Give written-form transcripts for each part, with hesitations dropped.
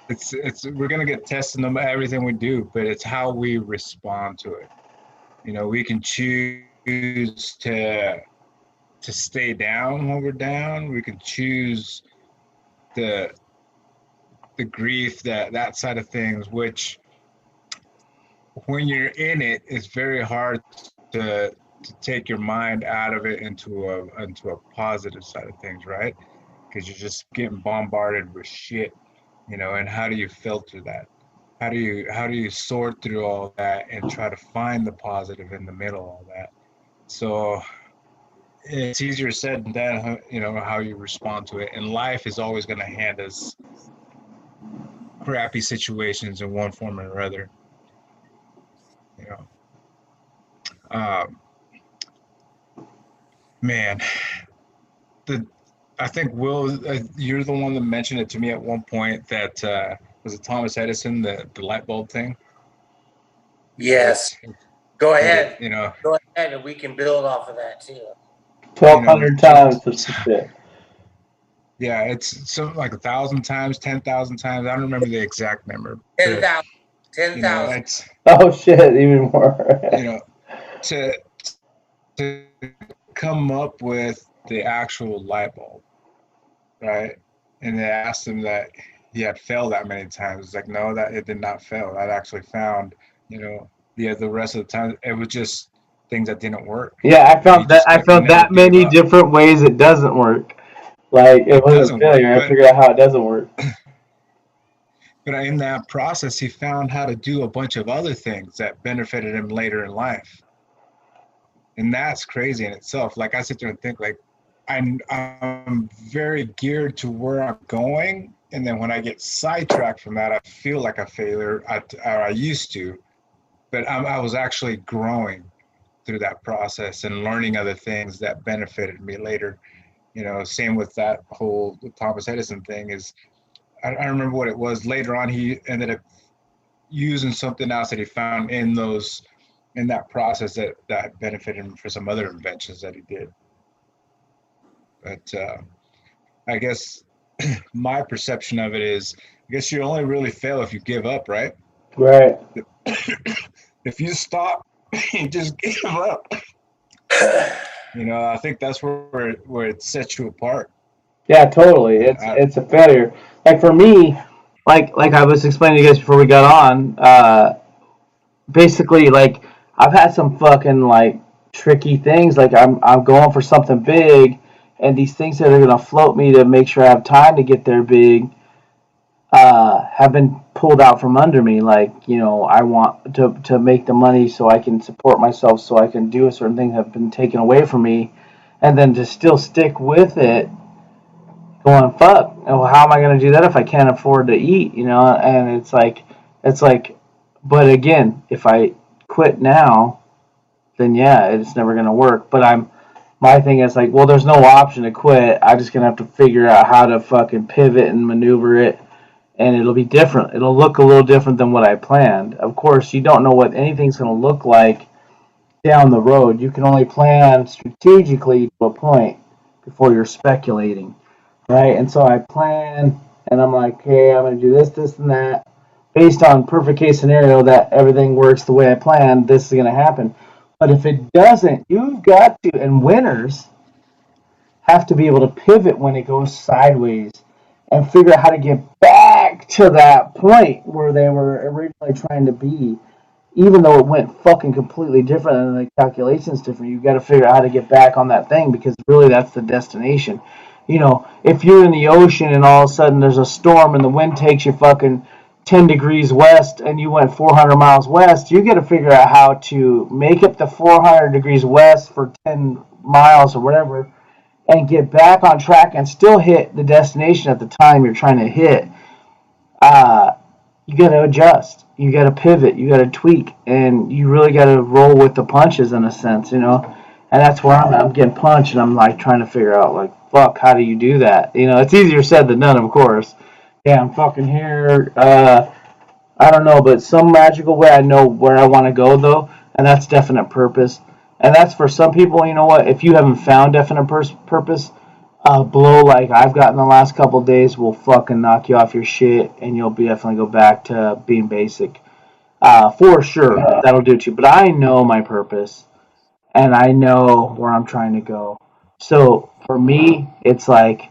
it's we're gonna get tested no matter everything we do, but it's how we respond to it. We can choose to stay down when we're down. We can choose the the grief, that side of things, which when you're in it, it's very hard to take your mind out of it into a positive side of things, right? Because you're just getting bombarded with shit, and how do you filter that? How do you sort through all that and try to find the positive in the middle of all that? So it's easier said than done, how you respond to it. And life is always going to hand us crappy situations in one form or another. You know, um, man, the I think Will, you're the one that mentioned it to me at one point that was it Thomas Edison, the light bulb thing. Yes. Go ahead. Go ahead, and we can build off of that too. 1,200 times of shit. Yeah, it's something like 1,000 times, 10,000 times. I don't remember the exact number. 10,000. 10,000. Oh shit, even more. To come up with the actual light bulb, right? And they asked him that he had failed that many times. It's like, no, that it did not fail. That actually found, the rest of the time it was just things that didn't work. Yeah, I found that many different ways it doesn't work. Like it wasn't failure. I figured out how it doesn't work. But in that process, he found how to do a bunch of other things that benefited him later in life. And that's crazy in itself. Like I sit there and think, like, I'm very geared to where I'm going, and then when I get sidetracked from that, I feel like a failure. I used to, but I was actually growing through that process and learning other things that benefited me later. Same with that whole Thomas Edison thing. Is I remember what it was. Later on, he ended up using something else that he found in that process that benefited him for some other inventions that he did. But I guess my perception of it is, I guess you only really fail if you give up, right? Right. If you stop, you just give up. I think that's where it sets you apart. Yeah, totally. It's a failure. Like for me, like I was explaining to you guys before we got on, basically, like I've had some fucking like tricky things. Like I'm going for something big, and these things that are gonna float me to make sure I have time to get there big, have been pulled out from under me. Like I want to make the money so I can support myself, so I can do a certain thing, have been taken away from me, and then to still stick with it. Going, fuck, well, how am I going to do that if I can't afford to eat, and it's like, but again, if I quit now, then yeah, it's never going to work, but my thing is like, well, there's no option to quit, I'm just going to have to figure out how to fucking pivot and maneuver it, and it'll be different, it'll look a little different than what I planned. Of course, you don't know what anything's going to look like down the road, you can only plan strategically to a point before you're speculating. Right, and so I plan, and I'm like, okay, I'm going to do this, this, and that. Based on perfect case scenario that everything works the way I planned, this is going to happen. But if it doesn't, you've got to, and winners have to be able to pivot when it goes sideways and figure out how to get back to that point where they were originally trying to be. Even though it went fucking completely different and the calculation's different, you've got to figure out how to get back on that thing because really that's the destination. If you're in the ocean and all of a sudden there's a storm and the wind takes you fucking 10 degrees west and you went 400 miles west, you got to figure out how to make up the 400 degrees west for 10 miles or whatever and get back on track and still hit the destination at the time you're trying to hit. You got to adjust. You got to pivot. You got to tweak. And you really got to roll with the punches in a sense, And that's where I'm getting punched and I'm like trying to figure out like, fuck, how do you do that? It's easier said than done, of course. Yeah, I'm fucking here. I don't know, but some magical way I know where I want to go, though, and that's definite purpose. And that's for some people, you know what, if you haven't found definite purpose, a blow like I've gotten the last couple of days will fucking knock you off your shit, and you'll definitely go back to being basic. For sure, that'll do it to you. But I know my purpose, and I know where I'm trying to go. So for me, it's like,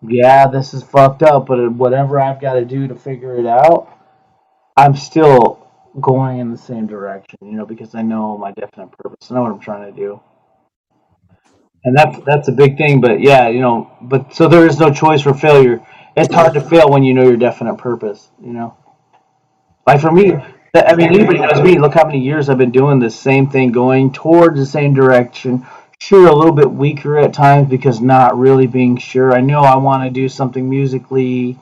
yeah, this is fucked up, but whatever I've got to do to figure it out, I'm still going in the same direction, because I know my definite purpose. I know what I'm trying to do. And that's a big thing, but yeah, but so there is no choice for failure. It's hard to fail when you know your definite purpose. Like for me, I mean, anybody knows me. Look how many years I've been doing the same thing, going towards the same direction. Sure, a little bit weaker at times because not really being sure. I know I want to do something musically.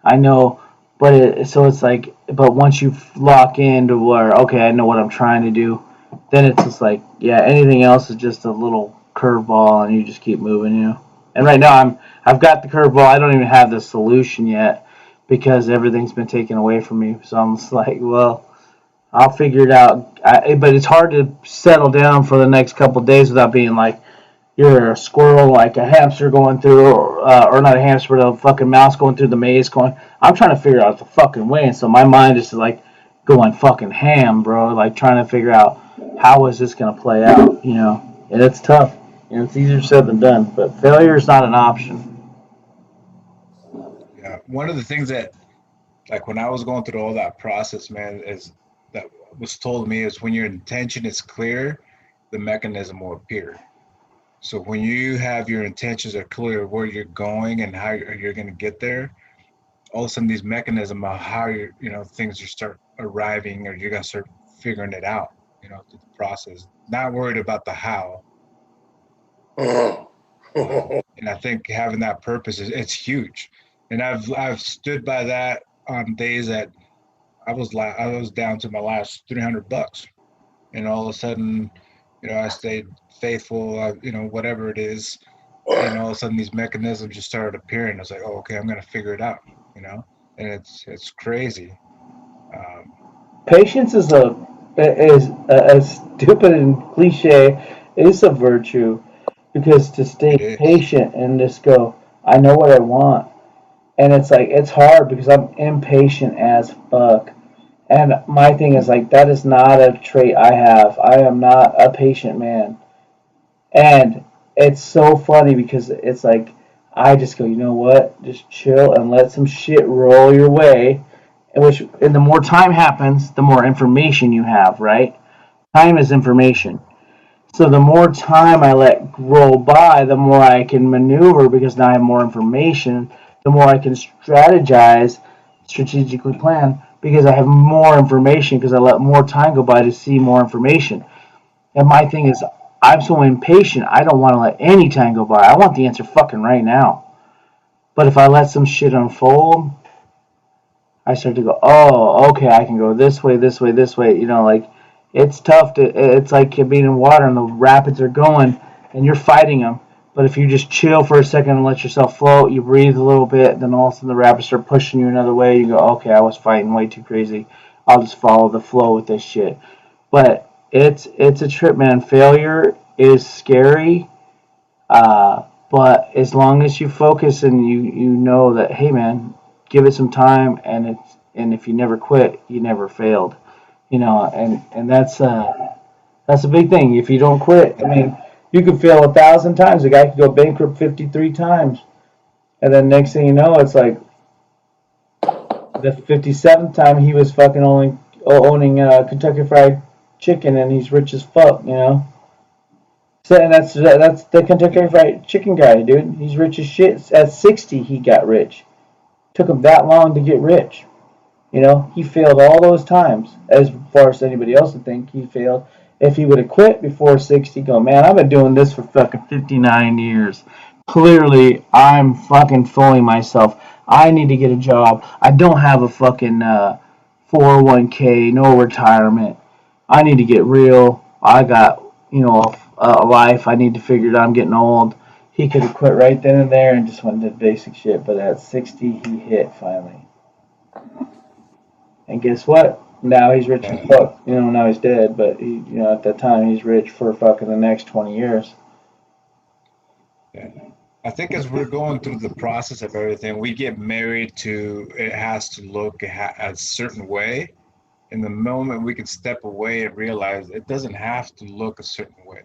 I know, but so it's like, but once you lock into where, okay, I know what I'm trying to do, then it's just like, yeah, anything else is just a little curveball, and you just keep moving. And right now I've got the curveball. I don't even have the solution yet because everything's been taken away from me. So I'm just like, well, I'll figure it out. But it's hard to settle down for the next couple of days without being like, you're a squirrel, like a hamster going through, or not a hamster, but a fucking mouse going through the maze going, I'm trying to figure out the fucking way. And so my mind is like going fucking ham, bro, like trying to figure out how is this going to play out. And it's tough. It's easier said than done, but failure is not an option. Yeah. One of the things that, like when I was going through all that process, man, is that was told to me is when your intention is clear, the mechanism will appear. So when you have your intentions are clear where you're going and how you're going to get there, all of a sudden these mechanisms of how things are start arriving, or you're going to start figuring it out, through the process. Not worried about the how. And I think having that purpose it's huge. And I've stood by that on days that I was down to my last $300, and all of a sudden, I stayed faithful, whatever it is, and all of a sudden these mechanisms just started appearing. I was like, oh, okay, I'm gonna figure it out, and it's crazy. Patience is a stupid and cliche. It's a virtue because to stay patient and just go, I know what I want, and it's like it's hard because I'm impatient as fuck. And my thing is like that is not a trait I have. I am not a patient man. And it's so funny because it's like I just go, you know what? Just chill and let some shit roll your way. And the more time happens, the more information you have, right? Time is information. So the more time I let roll by, the more I can maneuver because now I have more information. The more I can strategically plan because I have more information because I let more time go by to see more information. And my thing is, I'm so impatient, I don't want to let any time go by. I want the answer fucking right now. But if I let some shit unfold, I start to go, oh, okay, I can go this way, this way, this way. Like, it's tough it's like being in water and the rapids are going and you're fighting them. But if you just chill for a second and let yourself float, you breathe a little bit, then all of a sudden the rapids start pushing you another way. You go, okay, I was fighting way too crazy. I'll just follow the flow with this shit. But it's a trip, man. Failure is scary, but as long as you focus and you know that, hey, man, give it some time, and if you never quit, you never failed, and that's a big thing. If you don't quit, I mean, you could fail 1,000 times. A guy could go bankrupt 53 times, and then next thing you know, it's like the 57th time he was fucking owning Kentucky Fried Chicken, and he's rich as fuck. So, and that's the Kentucky Fried Chicken guy, dude. He's rich as shit. At 60, he got rich. Took him that long to get rich. He failed all those times. As far as anybody else would think, he failed. If he would have quit before 60, go, man, I've been doing this for fucking 59 years. Clearly, I'm fucking fooling myself. I need to get a job. I don't have a fucking 401k, no retirement. I need to get real. I got, a life. I need to figure it out. I'm getting old. He could have quit right then and there and just went and did basic shit. But at 60, he hit finally. And guess what? Now he's rich as fuck. Now he's dead. But, at that time, he's rich for fucking the next 20 years. Yeah. I think as we're going through the process of everything, we get married to it has to look a certain way. In the moment we can step away and realize it doesn't have to look a certain way.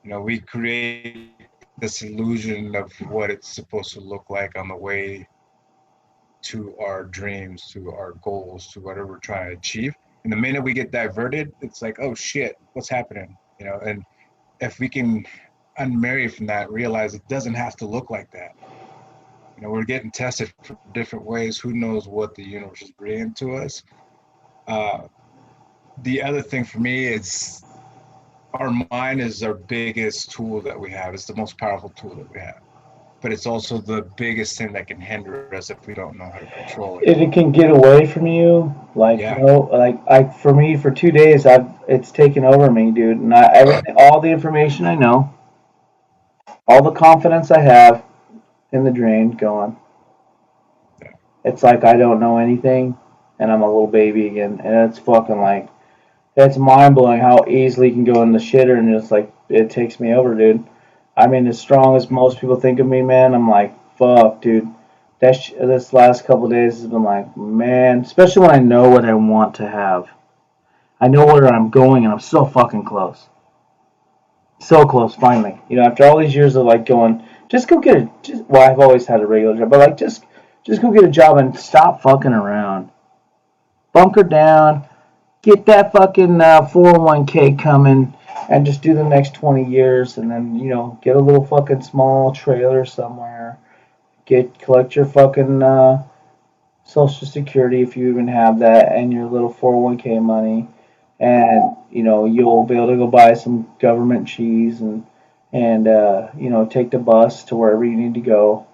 We create this illusion of what it's supposed to look like on the way to our dreams, to our goals, to whatever we're trying to achieve. And the minute we get diverted, it's like, oh shit, what's happening? And if we can unmarry from that, realize it doesn't have to look like that. We're getting tested for different ways. Who knows what the universe is bringing to us? The other thing for me is our mind is our biggest tool that we have. It's the most powerful tool that we have. But it's also the biggest thing that can hinder us if we don't know how to control it. It can get away from you, like for me, for 2 days, it's taken over me, dude. And all the information I know, all the confidence I have, in the drain, gone. Yeah. It's like I don't know anything, and I'm a little baby again, and it's fucking like, it's mind blowing how easily you can go in the shitter, and just like it takes me over, dude. I mean, as strong as most people think of me, man, I'm like, fuck, dude. This last couple of days has been like, man, especially when I know what I want to have. I know where I'm going, and I'm so fucking close. So close, finally. After all these years of like going, just go get well, I've always had a regular job, but like, just go get a job and stop fucking around. Bunker down, get that fucking 401k coming, and just do the next 20 years, and then, get a little fucking small trailer somewhere. Collect your fucking Social Security, if you even have that, and your little 401k money, and, you'll be able to go buy some government cheese, and take the bus to wherever you need to go,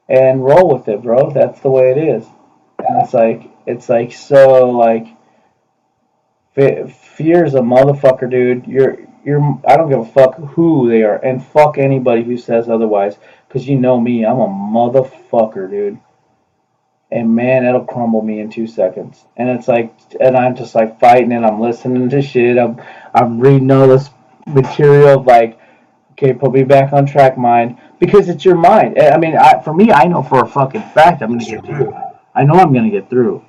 and roll with it, bro. That's the way it is. And it's like so, like, fear's a motherfucker, dude. I don't give a fuck who they are, and fuck anybody who says otherwise, because you know me, I'm a motherfucker, dude. And man, it'll crumble me in 2 seconds. And it's like, and I'm just like fighting, and I'm listening to shit. I'm reading all this material, like, okay, put me back on track, mind, because it's your mind. I mean, for me, I know for a fucking fact I'm gonna get through. I know I'm gonna get through,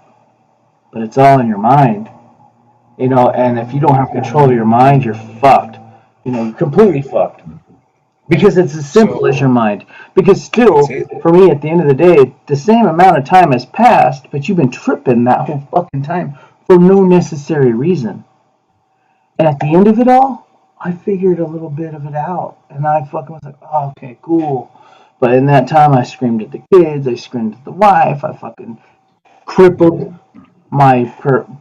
but it's all in your mind. And if you don't have control of your mind, you're fucked. You're completely fucked. Because it's as simple as your mind. Because still, for me, at the end of the day, the same amount of time has passed, but you've been tripping that whole fucking time for no necessary reason. And at the end of it all, I figured a little bit of it out. And I fucking was like, oh, okay, cool. But in that time, I screamed at the kids, I screamed at the wife, I fucking crippled my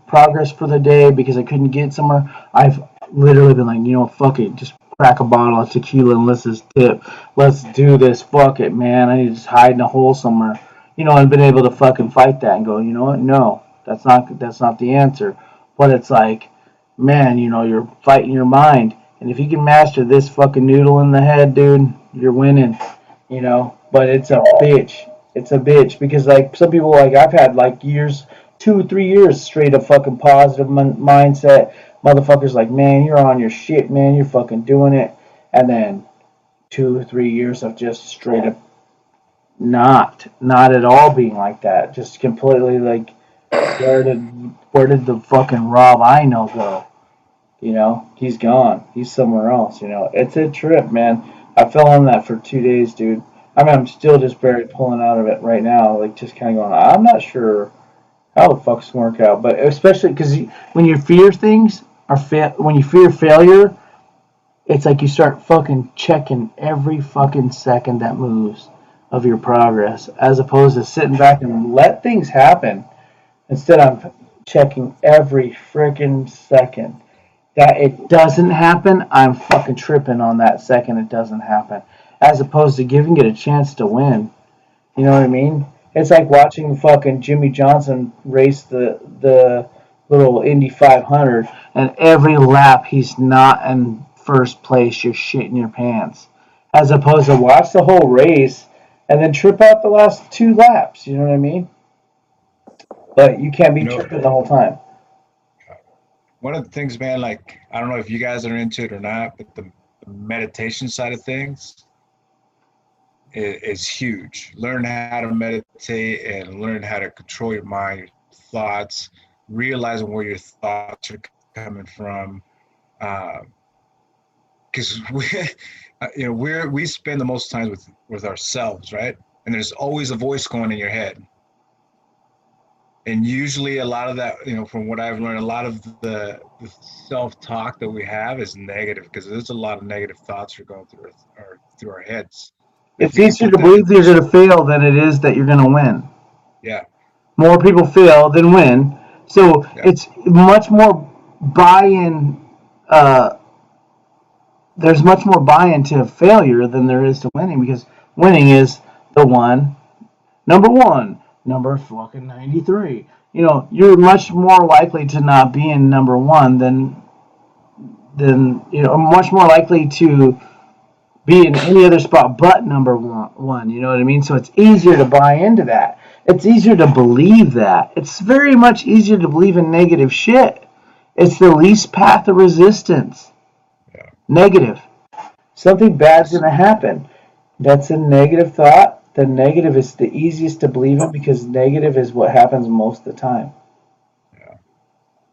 progress for the day because I couldn't get somewhere. I've literally been like, fuck it, just crack a bottle of tequila and let's just tip. Let's do this. Fuck it, man. I need to just hide in a hole somewhere. I've been able to fucking fight that and go, you know what? No, that's not the answer. But it's like, man, you're fighting your mind. And if you can master this fucking noodle in the head, dude, you're winning. But it's a bitch. It's a bitch because, like, some people, like, I've had like 2-3 years straight up fucking positive mindset. Motherfuckers like, man, you're on your shit, man, you're fucking doing it. And then 2 or 3 years of just straight up not at all being like that. Just completely like, where did the fucking Rob I know go? He's gone. He's somewhere else. It's a trip, man. I fell on that for 2 days, dude. I mean, I'm still just barely pulling out of it right now. Like, just kind of going, I'm not sure how the fuck's gonna work out. But especially because when you fear things, when you fear failure, it's like you start fucking checking every fucking second that moves of your progress, as opposed to sitting back and let things happen. Instead, I'm checking every freaking second. That it doesn't happen, I'm fucking tripping on that second it doesn't happen. As opposed to giving it a chance to win. You know what I mean? It's like watching fucking Jimmy Johnson race the little Indy 500, and every lap he's not in first place, you're shitting your pants. As opposed to watch the whole race and then trip out the last 2 laps. You know what I mean? But you can't be tripping the whole time. One of the things, man, like, I don't know if you guys are into it or not, but the meditation side of things, is huge. Learn how to meditate and learn how to control your mind, your thoughts, realizing where your thoughts are coming from. Because we spend the most time with ourselves, right? And there's always a voice going in your head. And usually a lot of that, from what I've learned, a lot of the self-talk that we have is negative, because there's a lot of negative thoughts that are going through our heads. It's easier to believe you're going to fail than it is that you're going to win. Yeah. More people fail than win. So it's much more buy-in. There's much more buy-in to failure than there is to winning, because winning is the number one, number fucking 93. You're much more likely to not be in number one than much more likely to be in any other spot but number one. You know what I mean? So it's easier to buy into that. It's easier to believe that. It's very much easier to believe in negative shit. It's the least path of resistance. Yeah. Negative. Something bad's going to happen. That's a negative thought. The negative is the easiest to believe in, because negative is what happens most of the time. Yeah.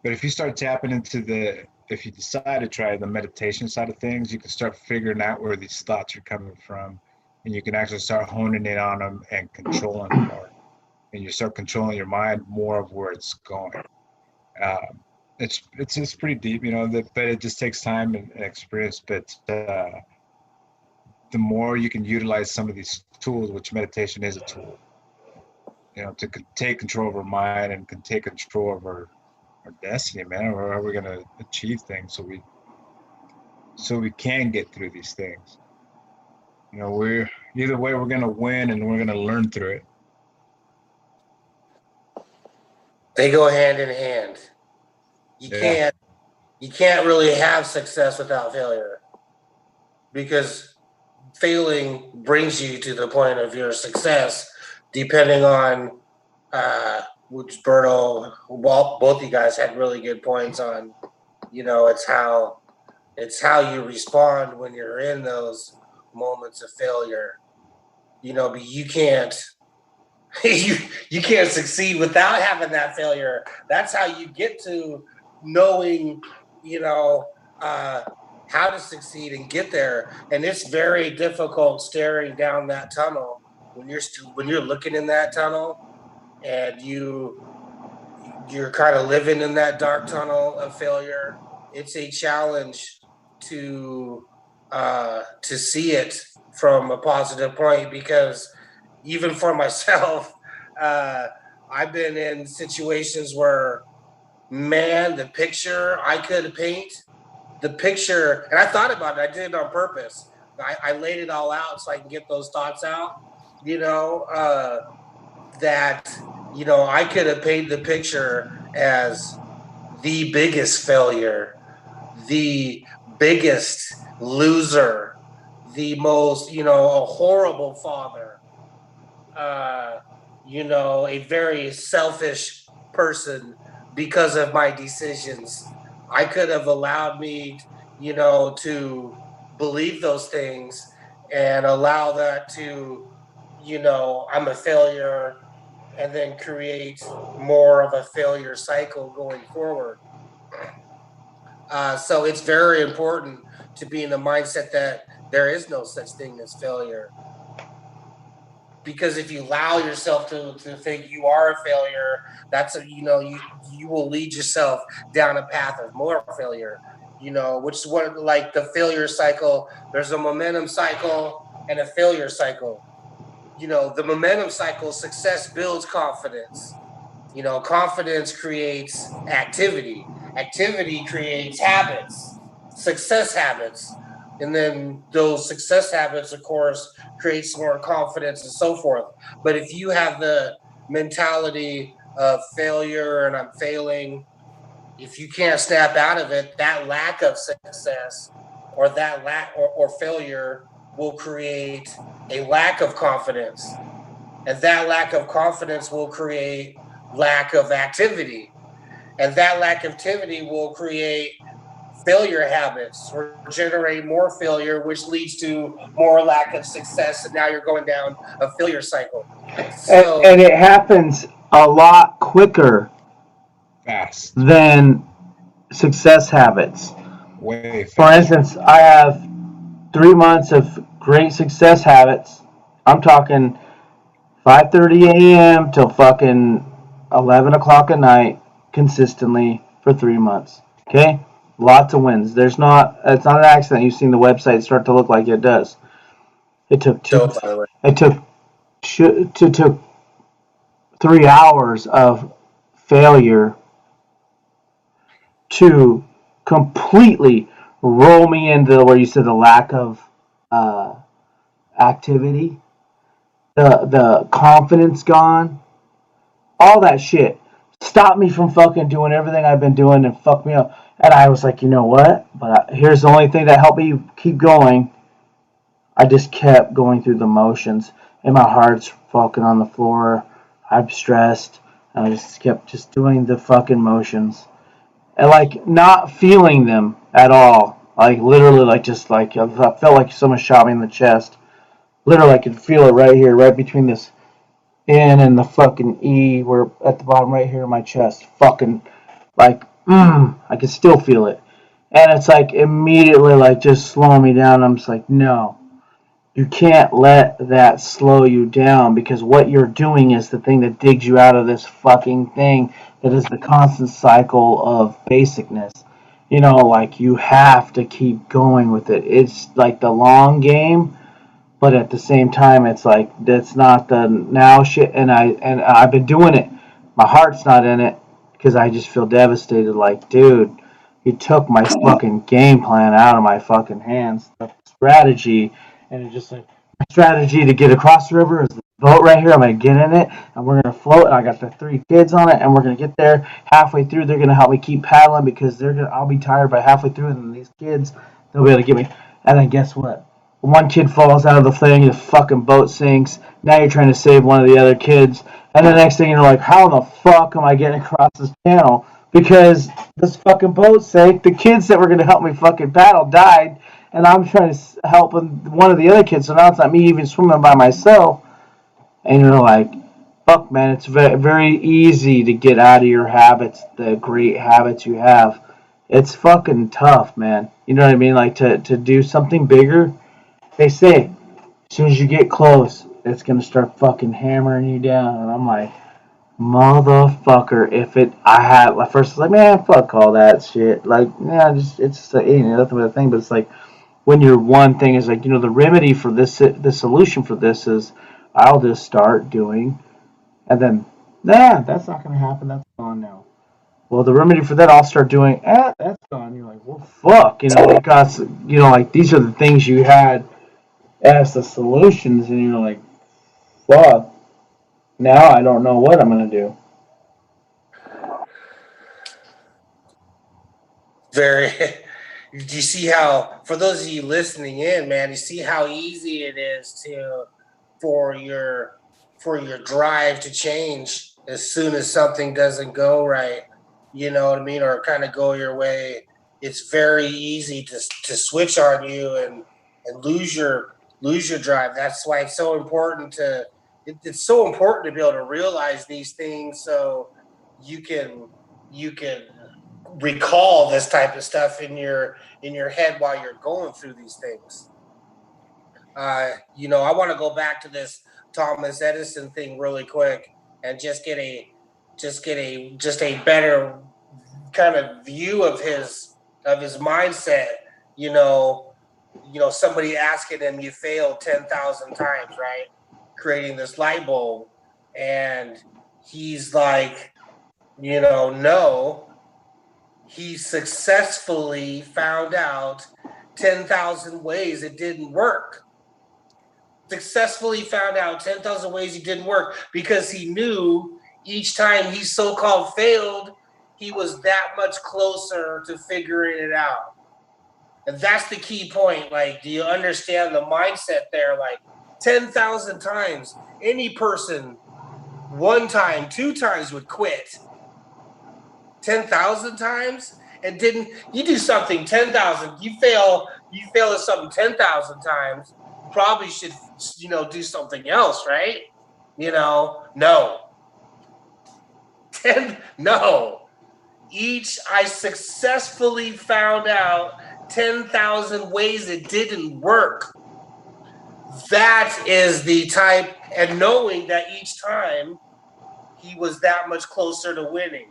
But if you start tapping into if you decide to try the meditation side of things, you can start figuring out where these thoughts are coming from, and you can actually start honing in on them and controlling them more. And you start controlling your mind more of where it's going. It's pretty deep, but it just takes time and experience. But the more you can utilize some of these tools, which meditation is a tool, to take control of our mind and can take control of our destiny, man. Or are we going to achieve things so we can get through these things? We're either way, we're going to win, and we're going to learn through it. They go hand in hand. You can't really have success without failure, because failing brings you to the point of your success, depending on which Berto, both of you guys had really good points on. It's how you respond when you're in those moments of failure. But you can't you can't succeed without having that failure. That's how you get to knowing, how to succeed and get there. And it's very difficult staring down that tunnel when you're looking in that tunnel, and you're kind of living in that dark tunnel of failure. It's a challenge to see it from a positive point, because even for myself, I've been in situations where, man, the picture I could paint, and I thought about it. I did it on purpose. I laid it all out so I can get those thoughts out, that, I could have painted the picture as the biggest failure, the biggest loser, the most, a horrible father, a very selfish person because of my decisions. I could have allowed me, to believe those things and allow that to, I'm a failure, and then create more of a failure cycle going forward. So it's very important to be in the mindset that there is no such thing as failure. Because if you allow yourself to think you are a failure, that's you will lead yourself down a path of more failure. Which is what, like the failure cycle. There's a momentum cycle and a failure cycle. The momentum cycle, success builds confidence. Confidence creates activity. Activity creates habits, success habits. And then those success habits, of course, creates more confidence and so forth. But if you have the mentality of failure and I'm failing, if you can't snap out of it, that lack of success or that lack or failure will create a lack of confidence. And that lack of confidence will create lack of activity. And that lack of activity will create failure habits or generate more failure, which leads to more lack of success, and now you're going down a failure cycle. So, and it happens a lot quicker Fast. than success habits. Way fast. For instance, I have 3 months of great success habits. I'm talking 5:30 a.m. till fucking 11 o'clock at night consistently for 3 months. Okay? Lots of wins. It's not an accident you've seen the website start to look like it does. It took it took 3 hours of failure to completely roll me into where you said the lack of activity, the confidence gone, all that shit stopped me from fucking doing everything I've been doing and fucked me up. And I was like, you know what? But here's the only thing that helped me keep going. I just kept going through the motions, and my heart's fucking on the floor. I'm stressed, and I just kept just doing the fucking motions, and like not feeling them at all. Like literally, like just like I felt like someone shot me in the chest. Literally, I could feel it right here, right between this N and the fucking E. We're at the bottom right here in my chest. Fucking like, I can still feel it, and it's like immediately like just slowing me down. I'm just like, no. You can't let that slow you down, because what you're doing is the thing that digs you out of this fucking thing that is the constant cycle of basicness. You know, like you have to keep going with it. It's like the long game, but at the same time, it's like that's not the now shit. And I've been doing it. My heart's not in it because I just feel devastated. Like, dude, you took my fucking game plan out of my fucking hands. The strategy, and it's just like my strategy to get across the river is the boat right here. I'm gonna get in it, and we're gonna float. And I got the 3 kids on it, and we're gonna get there halfway through. They're gonna help me keep paddling because I'll be tired by halfway through, and then these kids, they'll be able to get me. And then guess what? One kid falls out of the thing, the fucking boat sinks. Now you're trying to save one of the other kids, and the next thing you're like, how the fuck am I getting across this channel? Because this fucking boat sank. The kids that were going to help me fucking paddle died, and I'm trying to help one of the other kids, so now it's not me even swimming by myself. And you're like, fuck, man, it's very, very easy to get out of your habits, the great habits you have. It's fucking tough, man. You know what I mean? Like, to do something bigger, they say, as soon as you get close, it's going to start fucking hammering you down. And I'm like, motherfucker, I had, at first I was like, man, fuck all that shit. Like, yeah, it's nothing but a thing. But it's like, when your one thing is like, the remedy for this, the solution for this is, I'll just start doing, and then, that's not going to happen. That's gone now. Well, the remedy for that, I'll start doing, that's gone. You're like, well, fuck, because, like, these are the things you had as the solutions, and you're like, fuck, now I don't know what I'm going to do. very. Do you see how, for those of you listening in, man, you see how easy it is for your drive to change as soon as something doesn't go right, you know what I mean, or kind of go your way. It's very easy to switch on you and lose your drive. That's why it's so important it's so important to be able to realize these things, so you can recall this type of stuff in your head while you're going through these things. I want to go back to this Thomas Edison thing really quick and just get a better kind of view of his mindset. Somebody asking him, you failed 10,000 times, right? Creating this light bulb. And he's like, no. He successfully found out 10,000 ways it didn't work. Successfully found out 10,000 ways it didn't work, because he knew each time he so-called failed, he was that much closer to figuring it out. And that's the key point. Like, do you understand the mindset there? Like, 10,000 times, any person 1 time, 2 times would quit. 10,000 times, and didn't, you do something 10,000, you fail at something 10,000 times, you probably should, do something else, right? No. No. I successfully found out 10,000 ways it didn't work. That is the type, and knowing that each time he was that much closer to winning.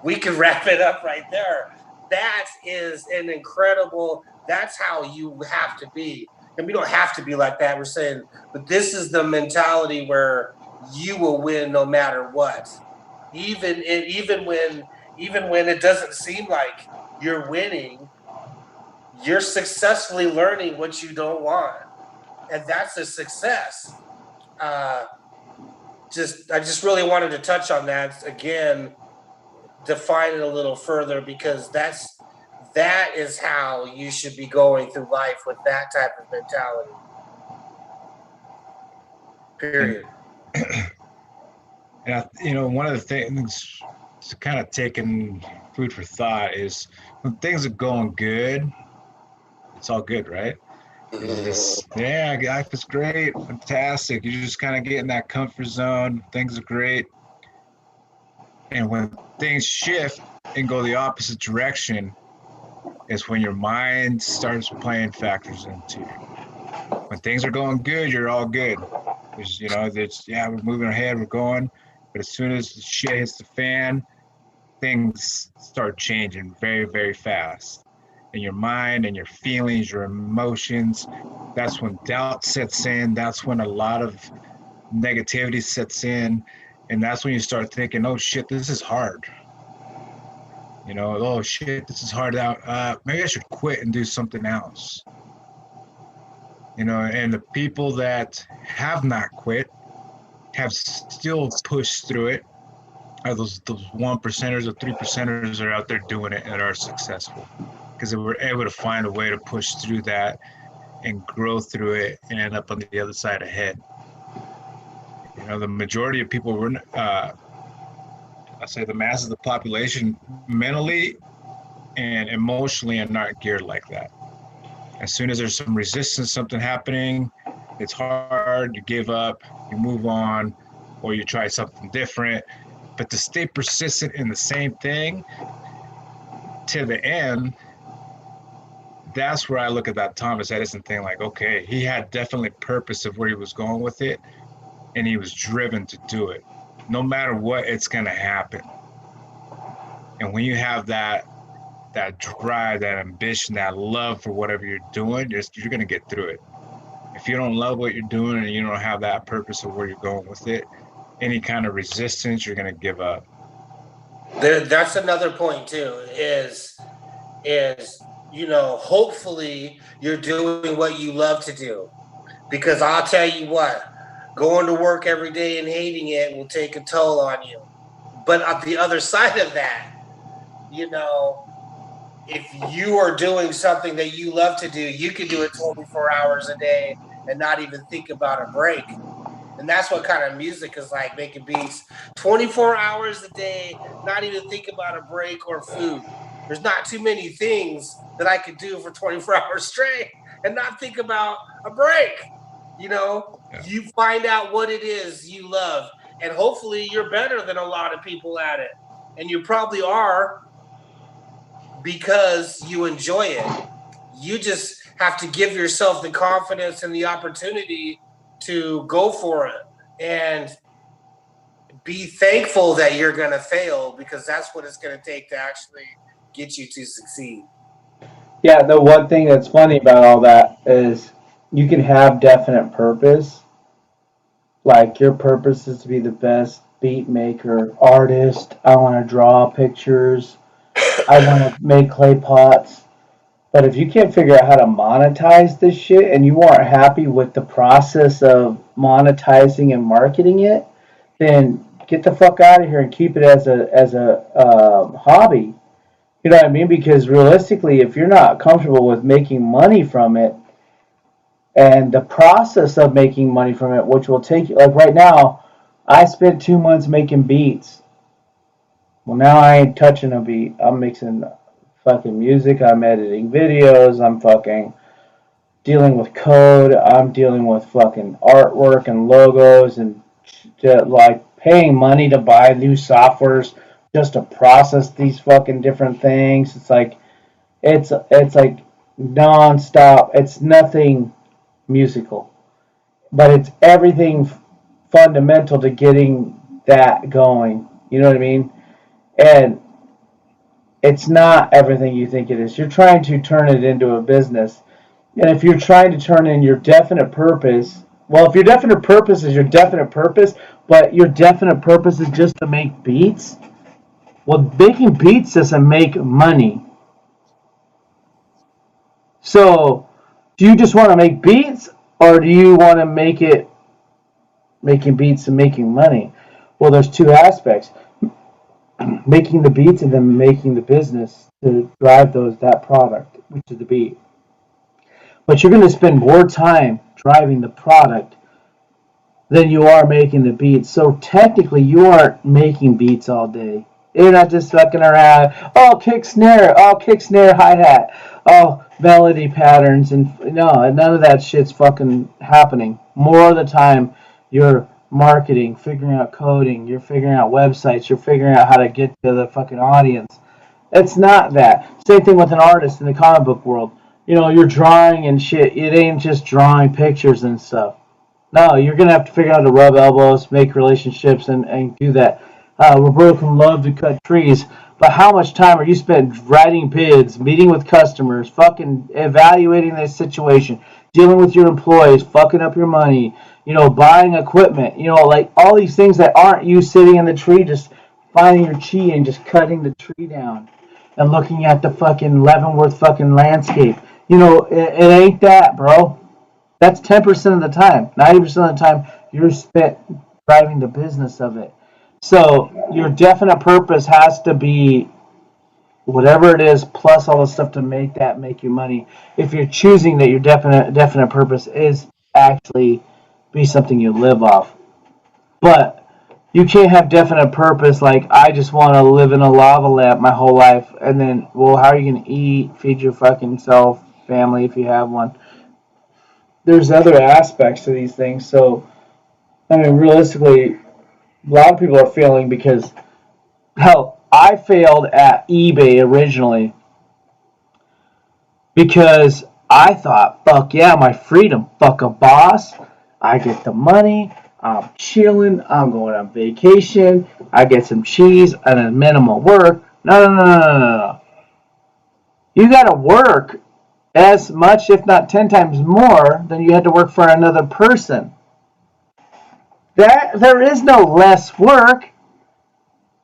We could wrap it up right there. That is an incredible, that's how you have to be. And we don't have to be like that, we're saying, but this is the mentality where you will win no matter what. Even when it doesn't seem like you're winning, you're successfully learning what you don't want. And that's a success. I just really wanted to touch on that again, define it a little further, because that is how you should be going through life, with that type of mentality. Period. And one of the things to kind of taking food for thought is when things are going good, it's all good, right? Life is great, fantastic. You just kind of get in that comfort zone. Things are great. And when things shift and go the opposite direction is when your mind starts playing factors into it. When things are going good, you're all good. We're moving ahead, we're going. But as soon as the shit hits the fan, things start changing very, very fast. In your mind and your feelings, your emotions, that's when doubt sets in. That's when a lot of negativity sets in. And that's when you start thinking, oh shit, this is hard. Oh shit, this is hard. Maybe I should quit and do something else. And the people that have not quit, have still pushed through it, are those 1%ers or 3%ers that are out there doing it and are successful, because they were able to find a way to push through that and grow through it and end up on the other side ahead. The majority of people were, I say the masses of the population, mentally and emotionally are not geared like that. As soon as there's some resistance, something happening, it's hard, you give up, you move on, or you try something different. But to stay persistent in the same thing to the end, that's where I look at that Thomas Edison thing like, okay, he had definitely purpose of where he was going with it, and he was driven to do it. No matter what, it's going to happen. And when you have that drive, that ambition, that love for whatever you're doing, you're going to get through it. If you don't love what you're doing and you don't have that purpose of where you're going with it, any kind of resistance, you're going to give up. That's another point too, is hopefully you're doing what you love to do. Because I'll tell you what, going to work every day and hating it will take a toll on you. But on the other side of that, if you are doing something that you love to do, you can do it 24 hours a day and not even think about a break. And that's what kind of music is like, making beats 24 hours a day, not even think about a break or food. There's not too many things that I could do for 24 hours straight and not think about a break. You find out what it is you love, and hopefully you're better than a lot of people at it. And you probably are, because you enjoy it. You just have to give yourself the confidence and the opportunity to go for it, and be thankful that you're going to fail, because that's what it's going to take to actually get you to succeed. Yeah, the one thing that's funny about all that is you can have definite purpose. Like, your purpose is to be the best beat maker, artist. I want to draw pictures. I want to make clay pots. But if you can't figure out how to monetize this shit, and you aren't happy with the process of monetizing and marketing it, then get the fuck out of here and keep it as a hobby. You know what I mean? Because realistically, if you're not comfortable with making money from it, and the process of making money from it, which will take, like right now, I spent 2 months making beats. Well, now I ain't touching a beat. I'm mixing fucking music. I'm editing videos. I'm fucking dealing with code. I'm dealing with fucking artwork and logos and like paying money to buy new softwares just to process these fucking different things. It's like nonstop. It's nothing musical, but it's everything fundamental to getting that going. You know what I mean? And it's not everything you think it is. You're trying to turn it into a business. And if you're trying to turn in your definite purpose, well, if your definite purpose is your definite purpose, but your definite purpose is just to make beats, well, making beats doesn't make money. So, do you just want to make beats, or do you want to make it making beats and making money? Well, there's two aspects. Making the beats and then making the business to drive that product, which is the beat. But you're going to spend more time driving the product than you are making the beats. So technically, you aren't making beats all day. You're not just fucking around. Oh, kick snare. Oh, kick snare hi-hat. Oh, melody patterns. And no, none of that shit's fucking happening. More of the time, you're marketing, figuring out coding, you're figuring out websites, you're figuring out how to get to the fucking audience. It's not that. Same thing with an artist in the comic book world. You're drawing and shit. It ain't just drawing pictures and stuff. No, you're going to have to figure out how to rub elbows, make relationships, and do that. Roberto can love to cut trees, but how much time are you spent writing bids, meeting with customers, fucking evaluating their situation, dealing with your employees, fucking up your money, buying equipment, like all these things that aren't you sitting in the tree just finding your chi and just cutting the tree down and looking at the fucking Leavenworth fucking landscape. It ain't that, bro. That's 10% of the time. 90% of the time, you're spent driving the business of it. So your definite purpose has to be whatever it is, plus all the stuff to make you money. If you're choosing that your definite purpose is actually be something you live off. But you can't have definite purpose like I just want to live in a lava lamp my whole life, and then, well, how are you going to eat, feed your fucking self, family if you have one? There's other aspects to these things. So, I mean, realistically, a lot of people are failing because, hell, I failed at eBay originally because I thought, fuck yeah, my freedom, fuck a boss, I get the money, I'm chilling, I'm going on vacation, I get some cheese and a minimal work. No. You gotta work as much, if not 10 times more, than you had to work for another person. There is no less work.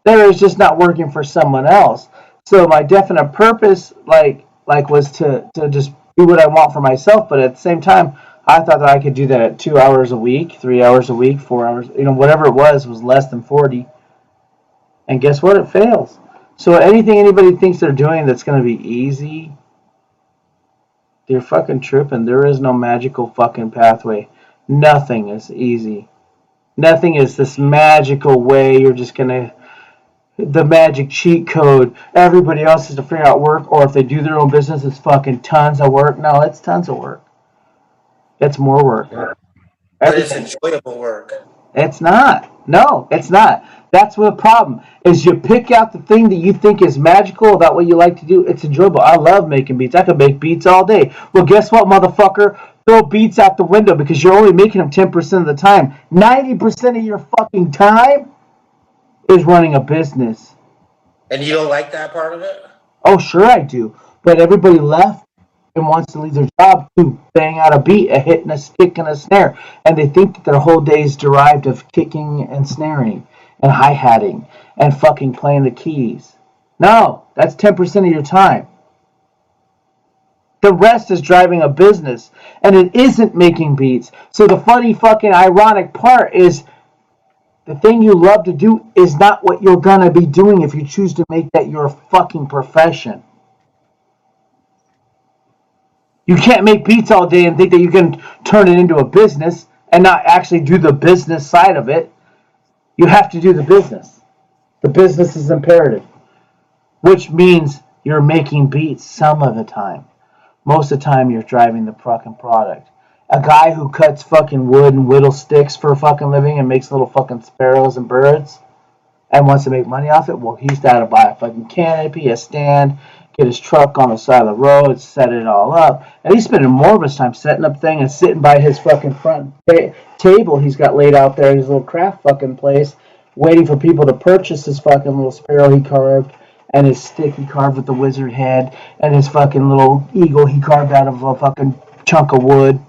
There is just not working for someone else. So my definite purpose, was to just do what I want for myself, but at the same time, I thought that I could do that at 2 hours a week, 3 hours a week, 4 hours, whatever it was less than 40. And guess what? It fails. So anything anybody thinks they're doing that's going to be easy, they're fucking tripping. There is no magical fucking pathway. Nothing is easy. Nothing is this magical way you're just going to, the magic cheat code. Everybody else has to figure out work, or if they do their own business, it's fucking tons of work. No, it's tons of work. It's more work. But it's enjoyable work. It's not. No, it's not. That's the problem. Is you pick out the thing that you think is magical about what you like to do. It's enjoyable. I love making beats. I could make beats all day. Well, guess what, motherfucker? Throw beats out the window because you're only making them 10% of the time. 90% of your fucking time is running a business. And you don't like that part of it? Oh, sure I do. But everybody left and wants to leave their job to bang out a beat, a hit and a stick and a snare. And they think that their whole day is derived of kicking and snaring and hi-hatting and fucking playing the keys. No, that's 10% of your time. The rest is driving a business, and it isn't making beats. So the funny fucking ironic part is the thing you love to do is not what you're going to be doing if you choose to make that your fucking profession. You can't make beats all day and think that you can turn it into a business and not actually do the business side of it. You have to do the business. The business is imperative, which means you're making beats some of the time. Most of the time, you're driving the fucking product. A guy who cuts fucking wood and whittles sticks for a fucking living and makes little fucking sparrows and birds and wants to make money off it, well, he's got to buy a fucking canopy, a stand, get his truck on the side of the road, set it all up. And he's spending more of his time setting up things and sitting by his fucking front table he's got laid out there, his little craft fucking place, waiting for people to purchase his fucking little sparrow he carved and his stick he carved with the wizard head and his fucking little eagle he carved out of a fucking chunk of wood.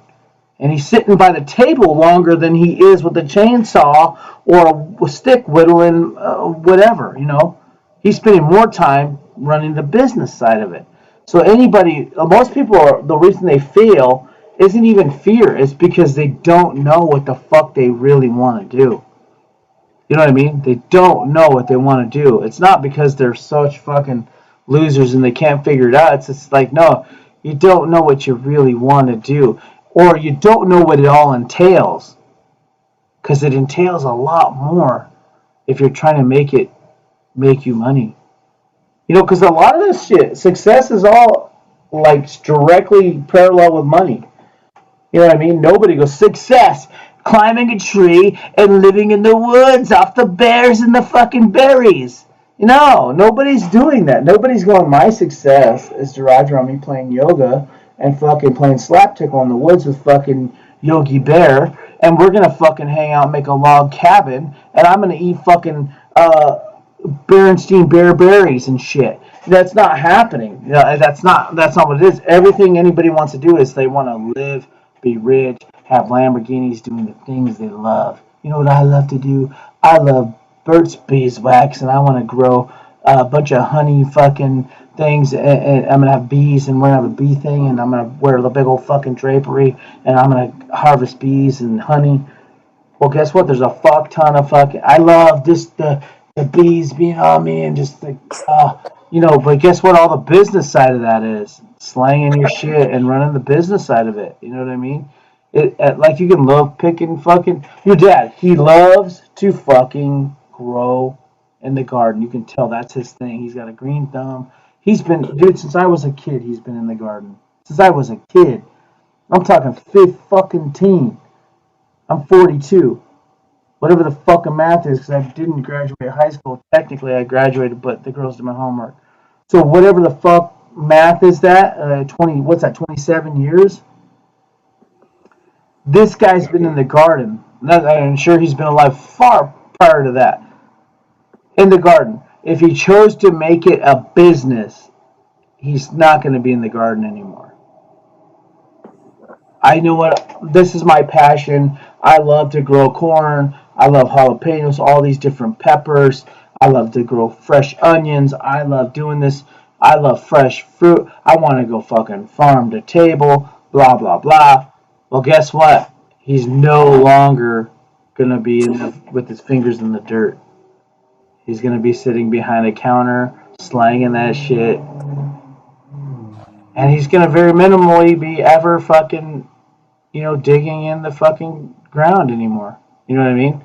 And he's sitting by the table longer than he is with a chainsaw or a stick whittling whatever, you know. He's spending more time running the business side of it. So most people, the reason they fail isn't even fear. It's because they don't know what the fuck they really want to do. You know what I mean? They don't know what they want to do. It's not because they're such fucking losers and they can't figure it out. It's just like, no, you don't know what you really want to do. Or you don't know what it all entails. Because it entails a lot more if you're trying to make you money. You know, because a lot of this shit, success is all like directly parallel with money. You know what I mean? Nobody goes, success, climbing a tree and living in the woods off the bears and the fucking berries. You know, nobody's doing that. Nobody's going, my success is derived from me playing yoga and fucking playing slap tickle in the woods with fucking Yogi Bear, and we're gonna fucking hang out and make a log cabin, and I'm gonna eat fucking Berenstein Bear berries and shit. That's not happening. That's not what it is. Everything anybody wants to do is they want to live, be rich, have Lamborghinis, doing the things they love. You know what I love to do? I love Burt's Beeswax, and I want to grow a bunch of honey fucking things, and I'm gonna have bees, and we're gonna have a bee thing, and I'm gonna wear the big old fucking drapery, and I'm gonna harvest bees and honey. Well, guess what? There's a fuck ton of fucking. I love just the bees being on me and just like, you know. But guess what? All the business side of that is slanging your shit and running the business side of it. You know what I mean? Like you can love picking fucking your dad. He loves to fucking grow in the garden. You can tell that's his thing. He's got a green thumb. He's been, dude, since I was a kid, he's been in the garden. Since I was a kid. I'm talking fifth fucking teen. I'm 42. Whatever the fucking math is, because I didn't graduate high school. Technically, I graduated, but the girls did my homework. So whatever the fuck math is that, 27 years? This guy's been in the garden. I'm sure he's been alive far prior to that. In the garden. If he chose to make it a business, he's not going to be in the garden anymore. I know what, this is my passion. I love to grow corn. I love jalapenos, all these different peppers. I love to grow fresh onions. I love doing this. I love fresh fruit. I want to go fucking farm to table, blah, blah, blah. Well, guess what? He's no longer going to be with his fingers in the dirt. He's going to be sitting behind a counter, slanging that shit. And he's going to very minimally be ever fucking, you know, digging in the fucking ground anymore. You know what I mean?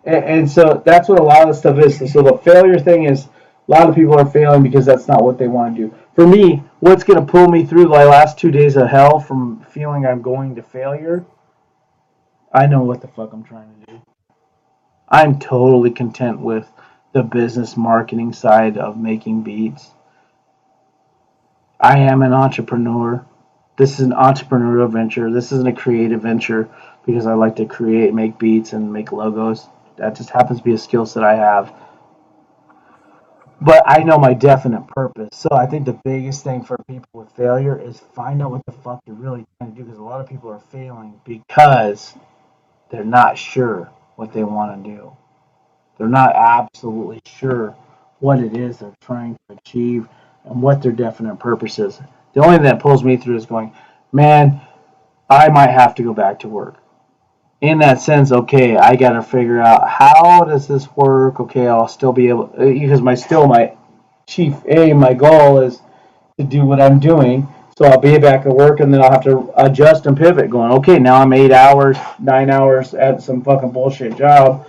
And so that's what a lot of this stuff is. So the failure thing is, a lot of people are failing because that's not what they want to do. For me, what's going to pull me through my last 2 days of hell from feeling I'm going to failure, I know what the fuck I'm trying to do. I'm totally content with the business marketing side of making beats. I am an entrepreneur. This is an entrepreneurial venture. This isn't a creative venture because I like to create, make beats, and make logos. That just happens to be a skill set I have. But I know my definite purpose. So I think the biggest thing for people with failure is find out what the fuck you're really trying to do, because a lot of people are failing because they're not sure what they want to do. They're not absolutely sure what it is they're trying to achieve and what their definite purpose is. The only thing that pulls me through is going, man, I might have to go back to work. In that sense, okay, I got to figure out how does this work. Okay, I'll still be able, because my chief aim, my goal is to do what I'm doing. So I'll be back at work, and then I'll have to adjust and pivot going, okay, now I'm 8 hours, 9 hours at some fucking bullshit job.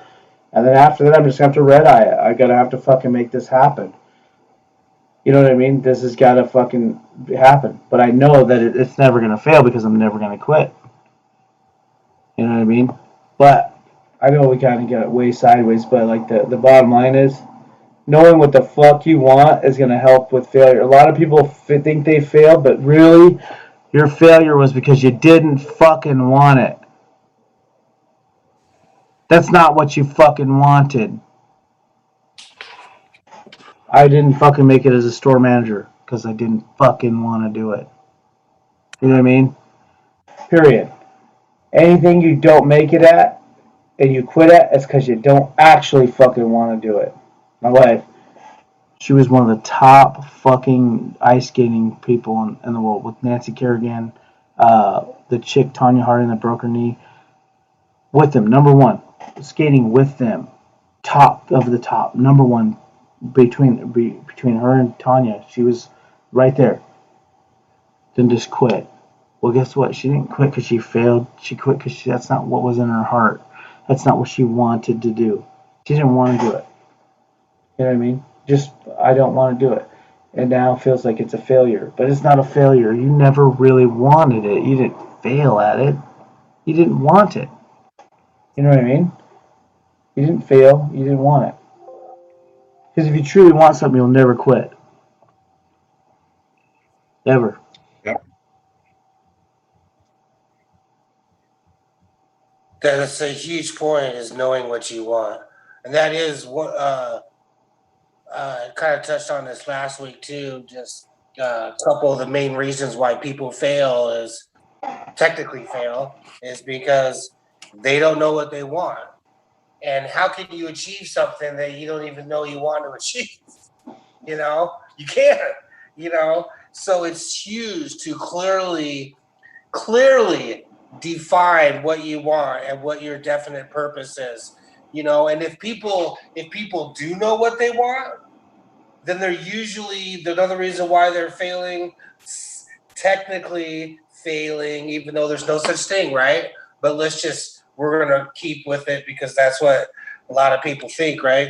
And then after that, I'm just going to have to red eye it. I got to have to fucking make this happen. You know what I mean? This has got to fucking happen. But I know that it's never going to fail because I'm never going to quit. You know what I mean? But I know we kind of get way sideways, but like the bottom line is knowing what the fuck you want is going to help with failure. A lot of people think they failed, but really your failure was because you didn't fucking want it. That's not what you fucking wanted. I didn't fucking make it as a store manager because I didn't fucking want to do it. You know what I mean? Period. Anything you don't make it at and you quit at, it's because you don't actually fucking want to do it. My wife, she was one of the top fucking ice skating people in the world with Nancy Kerrigan, the chick Tanya Harding that broke her knee. With them, number one. Skating with them. Top of the top. Number one between her and Tanya. She was right there. Then just quit. Well, guess what? She didn't quit because she failed. She quit because that's not what was in her heart. That's not what she wanted to do. She didn't want to do it. You know what I mean? Just, I don't want to do it. And now it feels like it's a failure. But it's not a failure. You never really wanted it. You didn't fail at it. You didn't want it. You know what I mean? You didn't fail. You didn't want it. Because if you truly want something, you'll never quit. Ever. Yep. That's a huge point, is knowing what you want. And that is what kind of touched on this last week too. Just a couple of the main reasons why people technically fail is because they don't know what they want. And how can you achieve something that you don't even know you want to achieve? You know, you can't, so it's huge to clearly define what you want and what your definite purpose is, and if people do know what they want, then they're usually another reason why they're technically failing, even though there's no such thing, right? But we're going to keep with it because that's what a lot of people think, right?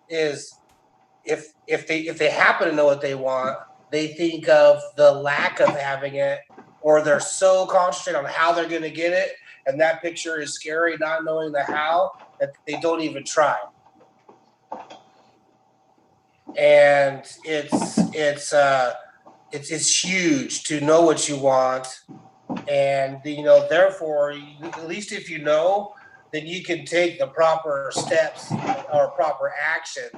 Is if they happen to know what they want, they think of the lack of having it, or they're so concentrated on how they're going to get it, and that picture is scary, not knowing the how, that they don't even try. And it's huge to know what you want. And, therefore, at least if you know, then you can take the proper steps or proper action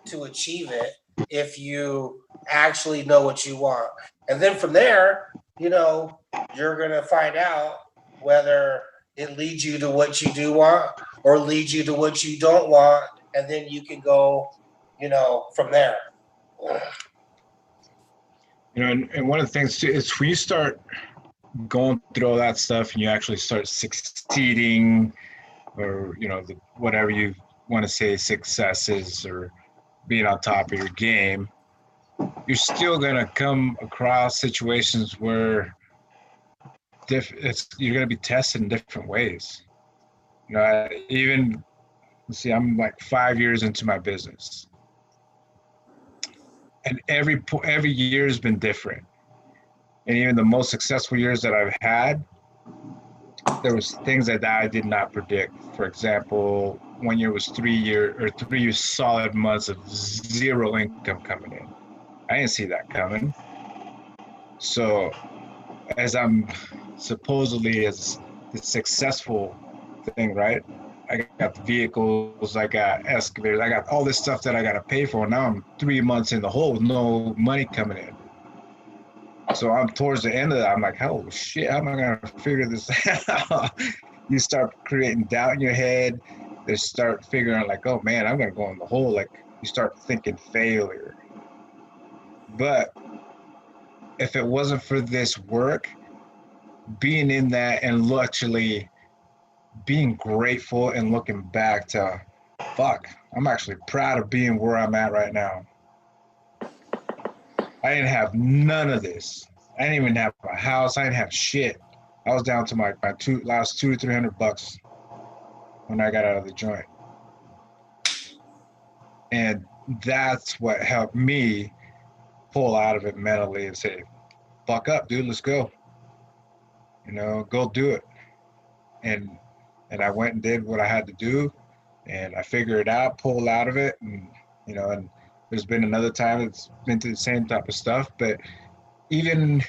to achieve it if you actually know what you want. And then from there, you're going to find out whether it leads you to what you do want or leads you to what you don't want. And then you can go, from there. And one of the things too is when you start going through all that stuff and you actually start succeeding, or whatever you want to say success is, or being on top of your game, you're still going to come across situations where you're going to be tested in different ways. I'm like 5 years into my business, and every year has been different. And even the most successful years that I've had, there was things that I did not predict. For example, 1 year was 3 years solid months of zero income coming in. I didn't see that coming. So as I'm supposedly as the successful thing, right? I got the vehicles, I got excavators, I got all this stuff that I got to pay for. Now I'm 3 months in the hole with no money coming in. So I'm towards the end of that. I'm like, oh shit, how am I going to figure this out? You start creating doubt in your head. They start figuring like, oh man, I'm going to go in the hole. Like you start thinking failure. But if it wasn't for this work, being in that and actually being grateful and looking back to, fuck, I'm actually proud of being where I'm at right now. I didn't have none of this. I didn't even have a house. I didn't have shit. I was down to my last $200 to $300 when I got out of the joint. And that's what helped me pull out of it mentally and say, fuck up, dude, let's go. Go do it. And I went and did what I had to do, and I figured it out, pulled out of it, and there's been another time it's been through the same type of stuff. But even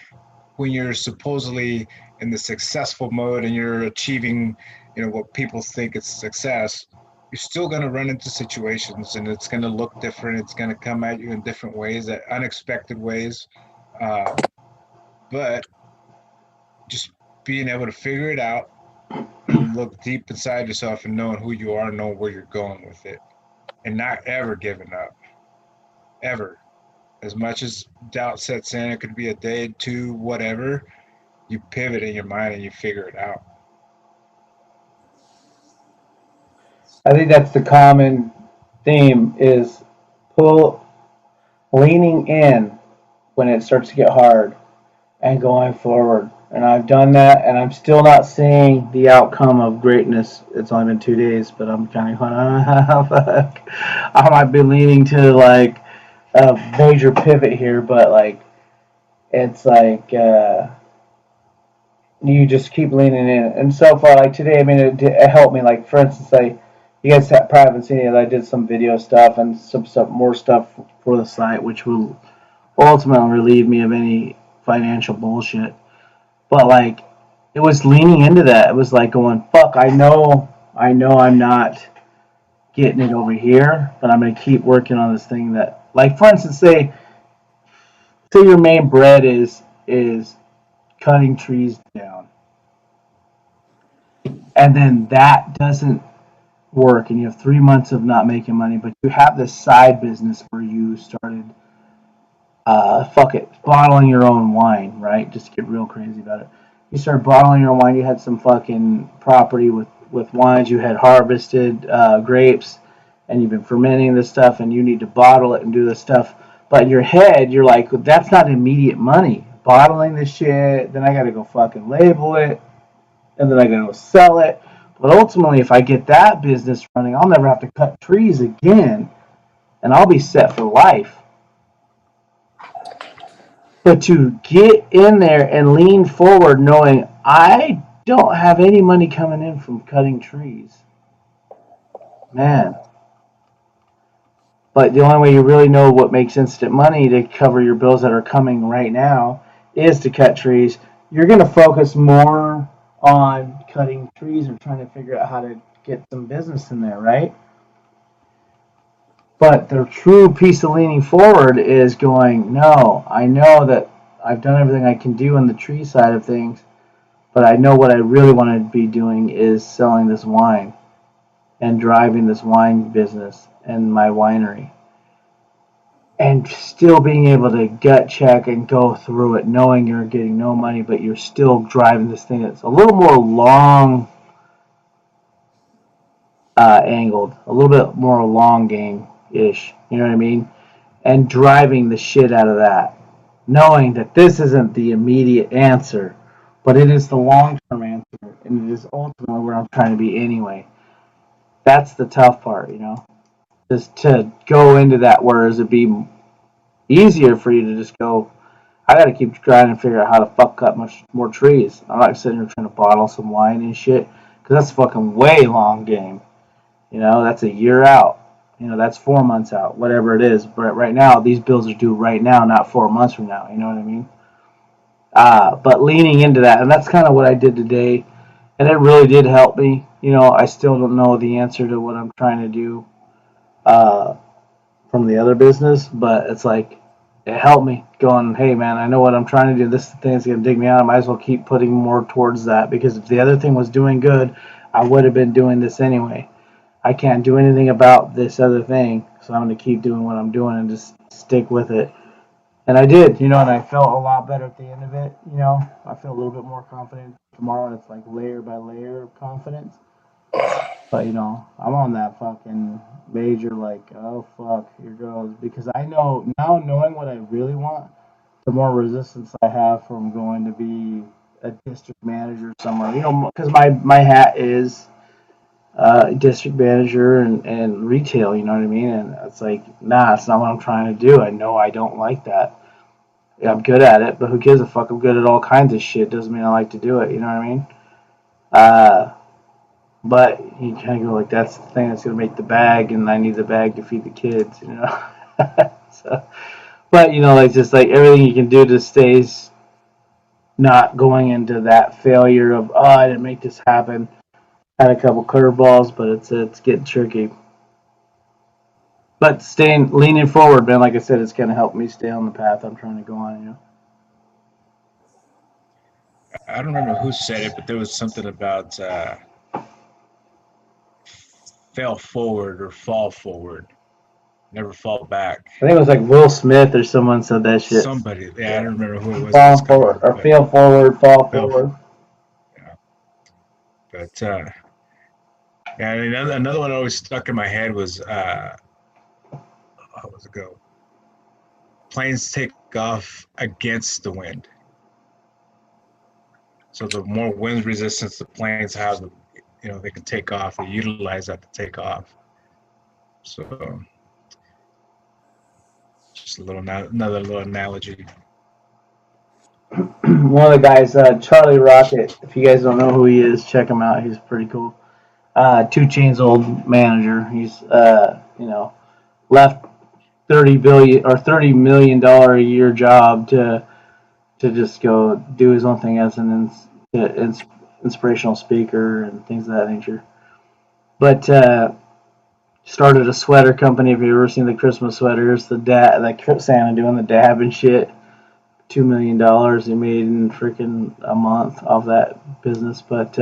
when you're supposedly in the successful mode and you're achieving, what people think is success, you're still going to run into situations, and it's going to look different. It's going to come at you in different ways, at unexpected ways. But just being able to figure it out and look deep inside yourself and knowing who you are, and knowing where you're going with it, and not ever giving up, ever. As much as doubt sets in, it could be a day, two, whatever, you pivot in your mind and you figure it out. I think that's the common theme is leaning in when it starts to get hard and going forward. And I've done that, and I'm still not seeing the outcome of greatness. It's only been 2 days, but I'm kind of going, fuck. I might be leaning to like a major pivot here, but like it's like you just keep leaning in. And so far, like today, I mean, it helped me. Like for instance, you guys probably haven't seen it. I did some video stuff and some more stuff for the site, which will ultimately relieve me of any financial bullshit. But like, it was leaning into that. It was like going, fuck, I know I'm not getting it over here, but I'm gonna keep working on this thing that, like, for instance, say your main bread is cutting trees down, and then that doesn't work, and you have 3 months of not making money, but you have this side business where you started, fuck it, bottling your own wine, right? Just to get real crazy about it. You started bottling your own wine. You had some fucking property with wines. You had harvested grapes, and you've been fermenting this stuff, and you need to bottle it and do this stuff. But in your head, you're like, that's not immediate money. Bottling this shit, then I got to go fucking label it, and then I got to go sell it. But ultimately, if I get that business running, I'll never have to cut trees again, and I'll be set for life. But to get in there and lean forward knowing I don't have any money coming in from cutting trees. Man. But the only way you really know what makes instant money to cover your bills that are coming right now is to cut trees. You're going to focus more on cutting trees or trying to figure out how to get some business in there, right? But the true piece of leaning forward is going, no, I know that I've done everything I can do on the tree side of things, but I know what I really want to be doing is selling this wine and driving this wine business and my winery. And still being able to gut check and go through it, knowing you're getting no money, but you're still driving this thing that's a little more long angled, a little bit more long game-ish, you know what I mean? And driving the shit out of that. Knowing that this isn't the immediate answer, but it is the long-term answer, and it is ultimately where I'm trying to be anyway. That's the tough part, just to go into that, whereas it'd be easier for you to just go, I gotta keep trying to figure out how to fuck cut much more trees. I'm not sitting here trying to bottle some wine and shit, because that's a fucking way long game. That's a year out. That's 4 months out, whatever it is. But right now, these bills are due right now, not 4 months from now. You know what I mean? But leaning into that, and that's kind of what I did today, and it really did help me. I still don't know the answer to what I'm trying to do from the other business, but it's like, it helped me going, hey man, I know what I'm trying to do. This thing is going to dig me out. I might as well keep putting more towards that, because if the other thing was doing good, I would have been doing this anyway. I can't do anything about this other thing, so I'm going to keep doing what I'm doing and just stick with it. And I did, and I felt a lot better at the end of it. I feel a little bit more confident tomorrow, and it's like layer by layer of confidence. But, I'm on that fucking major, like, oh fuck, here goes. Because I know, now knowing what I really want, the more resistance I have from going to be a district manager somewhere. Because my hat is district manager and retail, you know what I mean? And it's like, nah, it's not what I'm trying to do. I know I don't like that. Yeah, I'm good at it, but who gives a fuck? I'm good at all kinds of shit. Doesn't mean I like to do it, you know what I mean? But you kind of go like, that's the thing that's gonna make the bag, and I need the bag to feed the kids, you know. So, but you know, like just like everything you can do to stay not going into that failure of, oh, I didn't make this happen. Had a couple curveballs, but it's getting tricky. But leaning forward, man. Like I said, it's gonna help me stay on the path I'm trying to go on. You know. I don't remember who said it, but there was something about fail forward or fall forward, never fall back. I think it was like Will Smith or someone said that shit. Somebody, yeah, I don't remember who it was. Fall forward or fail forward, fall forward. Yeah, but yeah, another one always stuck in my head was how was it go? Planes take off against the wind. So the more wind resistance the planes have, you know, they can take off. They utilize that to take off. So just another little analogy. One of the guys, Charlie Rocket. If you guys don't know who he is, check him out. He's pretty cool. 2 Chainz old manager. He's you know, left $30 million a year job to just go do his own thing as an inspirational speaker and things of that nature. But started a sweater company. If you've ever seen the Christmas sweaters, like Santa doing the dab and shit. $2 million he made in freaking a month off that business. But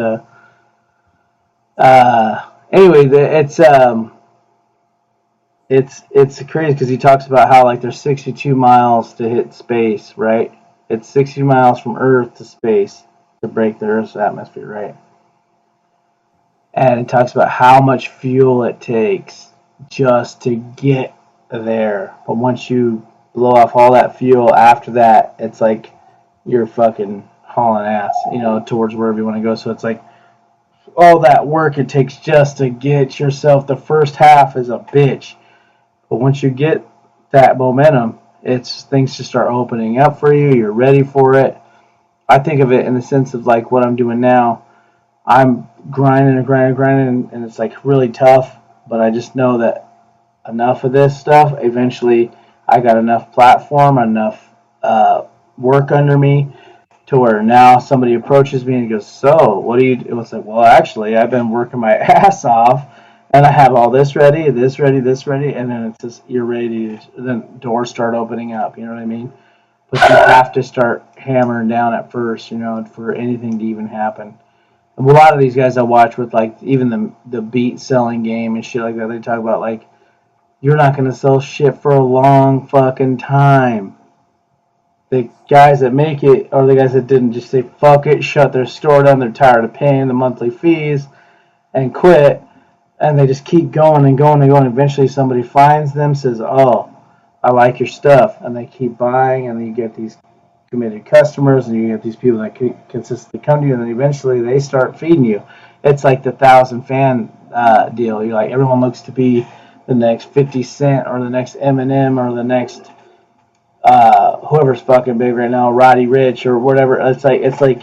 anyway, it's crazy because he talks about how like there's 62 miles to hit space, right? It's 60 miles from Earth to space to break the Earth's atmosphere, right? And it talks about how much fuel it takes just to get there. But once you blow off all that fuel after that, it's like you're fucking hauling ass, you know, towards wherever you want to go. So it's like all that work it takes just to get yourself, the first half is a bitch. But once you get that momentum, it's things just start opening up for you. You're ready for it. I think of it in the sense of like what I'm doing now. I'm grinding, and it's like really tough. But I just know that enough of this stuff, eventually I got enough platform, enough work under me to where now somebody approaches me and goes, so what do you do? It's like, well, actually, I've been working my ass off. And I have all this ready, and then it's just you're ready. Then doors start opening up. You know what I mean? But you have to start hammering down at first, you know, for anything to even happen. And a lot of these guys I watch with like even the beat selling game and shit like that, they talk about like you're not gonna sell shit for a long fucking time. The guys that make it or the guys that didn't just say fuck it, shut their store down. They're tired of paying the monthly fees and quit. And they just keep going and going and going. Eventually somebody finds them, says, oh, I like your stuff. And they keep buying, and then you get these committed customers, and you get these people that consistently come to you, and then eventually they start feeding you. It's like the 1,000 fan deal. You're like, everyone looks to be the next 50 Cent or the next Eminem or the next whoever's fucking big right now, Roddy Ricch or whatever. It's like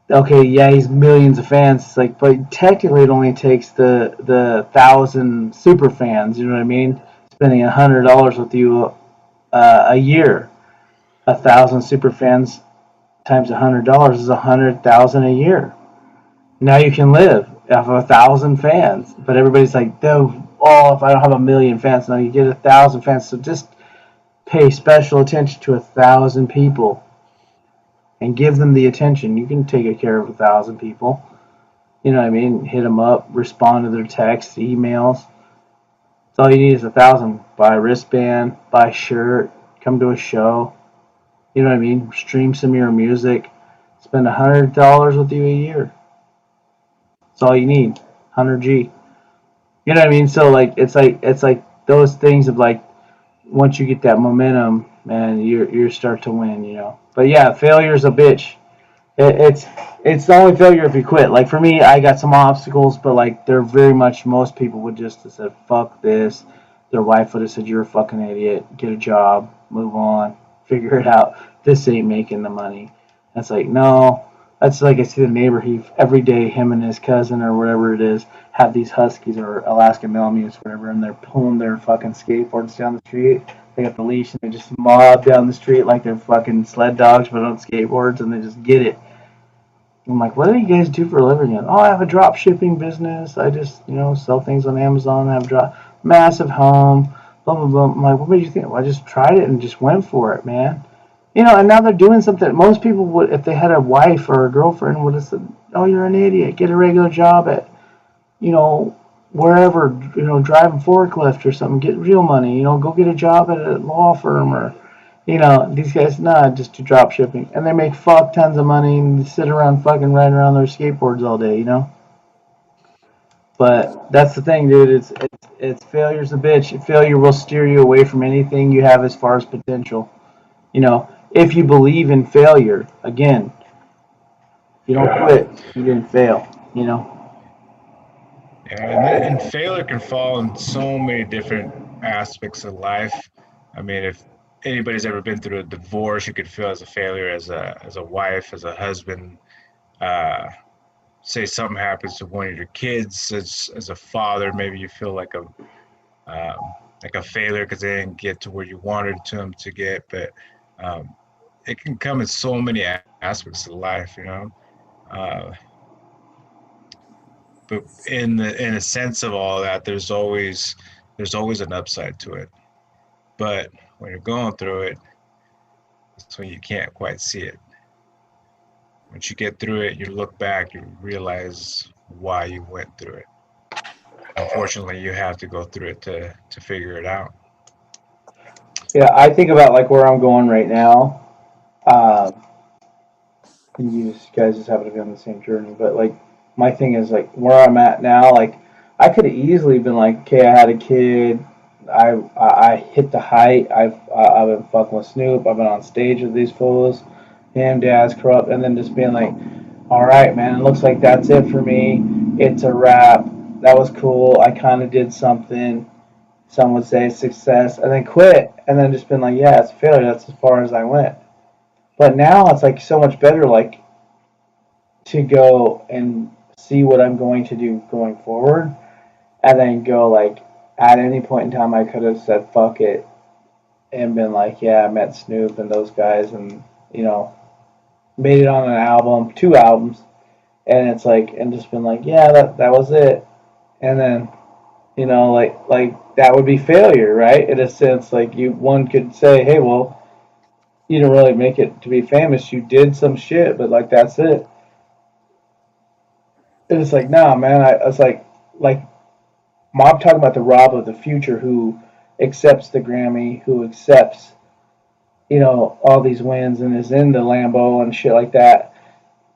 okay, yeah, he's millions of fans. It's like, but technically, it only takes the 1,000 super fans. You know what I mean? Spending $100 with you a year, 1,000 super fans times $100 is 100,000 a year. Now you can live off of 1,000 fans, but everybody's like, oh, if I don't have 1,000,000 fans, now you get 1,000 fans. So just pay special attention to 1,000 people. And give them the attention. You can take care of 1,000 people. You know what I mean? Hit them up, respond to their texts, emails. That's all you need is 1,000. Buy a wristband, buy a shirt, come to a show. You know what I mean? Stream some of your music. Spend $100 with you a year. That's all you need. 100G. You know what I mean? So like it's like those things of like once you get that momentum, man, you start to win. You know. But yeah, failure's a bitch. It's the only failure if you quit. Like for me, I got some obstacles, but like they're very much most people would just have said fuck this. Their wife would have said you're a fucking idiot. Get a job, move on, figure it out. This ain't making the money. That's like no. That's like I see the neighbor. He every day him and his cousin or whatever it is have these huskies or Alaska Malamutes whatever, and they're pulling their fucking skateboards down the street. They got the leash and they just mob down the street like they're fucking sled dogs but on skateboards, and they just get it. I'm like, what do you guys do for a living? Oh, I have a drop shipping business. I just, sell things on Amazon. I have a massive home, blah, blah, blah. I'm like, what made you think? Well, I just tried it and just went for it, man. And now they're doing something. Most people would, if they had a wife or a girlfriend, would have said, oh, you're an idiot. Get a regular job at, wherever, driving forklift or something. Get real money. Go get a job at a law firm or these guys, just do drop shipping. And they make fuck tons of money and sit around fucking riding around their skateboards all day, But that's the thing, dude. It's failure's a bitch. Failure will steer you away from anything you have as far as potential. If you believe in failure, again, if you don't quit, you didn't fail, Yeah, and failure can fall in so many different aspects of life. I mean, if anybody's ever been through a divorce, you could feel as a failure as a wife, as a husband. Say something happens to one of your kids as a father, maybe you feel like a failure because they didn't get to where you wanted them to get. But it can come in so many aspects of life, but in a sense of all that, there's always an upside to it. But when you're going through it, that's when you can't quite see it. Once you get through it, you look back, you realize why you went through it. Unfortunately, you have to go through it to figure it out. Yeah, I think about like where I'm going right now. And you guys just happen to be on the same journey, but like my thing is like where I'm at now. Like I could have easily been like, okay, I had a kid. I hit the height. I've been fucking with Snoop. I've been on stage with these fools. Him, Dad's Corrupt, and then just being like, all right, man, it looks like that's it for me. It's a wrap. That was cool. I kind of did something. Some would say success, and then quit, and then just been like, yeah, it's a failure. That's as far as I went. But now it's like so much better, like to go and see what I'm going to do going forward, and then go like at any point in time I could have said fuck it and been like, yeah, I met Snoop and those guys, and made it on an album, 2 albums, and it's like, and just been like, yeah, that was it, and then like that would be failure, right? In a sense, like one could say, hey, well, you didn't really make it to be famous. You did some shit, but like that's it. And it's like, nah, man. I was like Mob talking about the Rob of the future who accepts the Grammy, who accepts, all these wins and is in the Lambo and shit like that.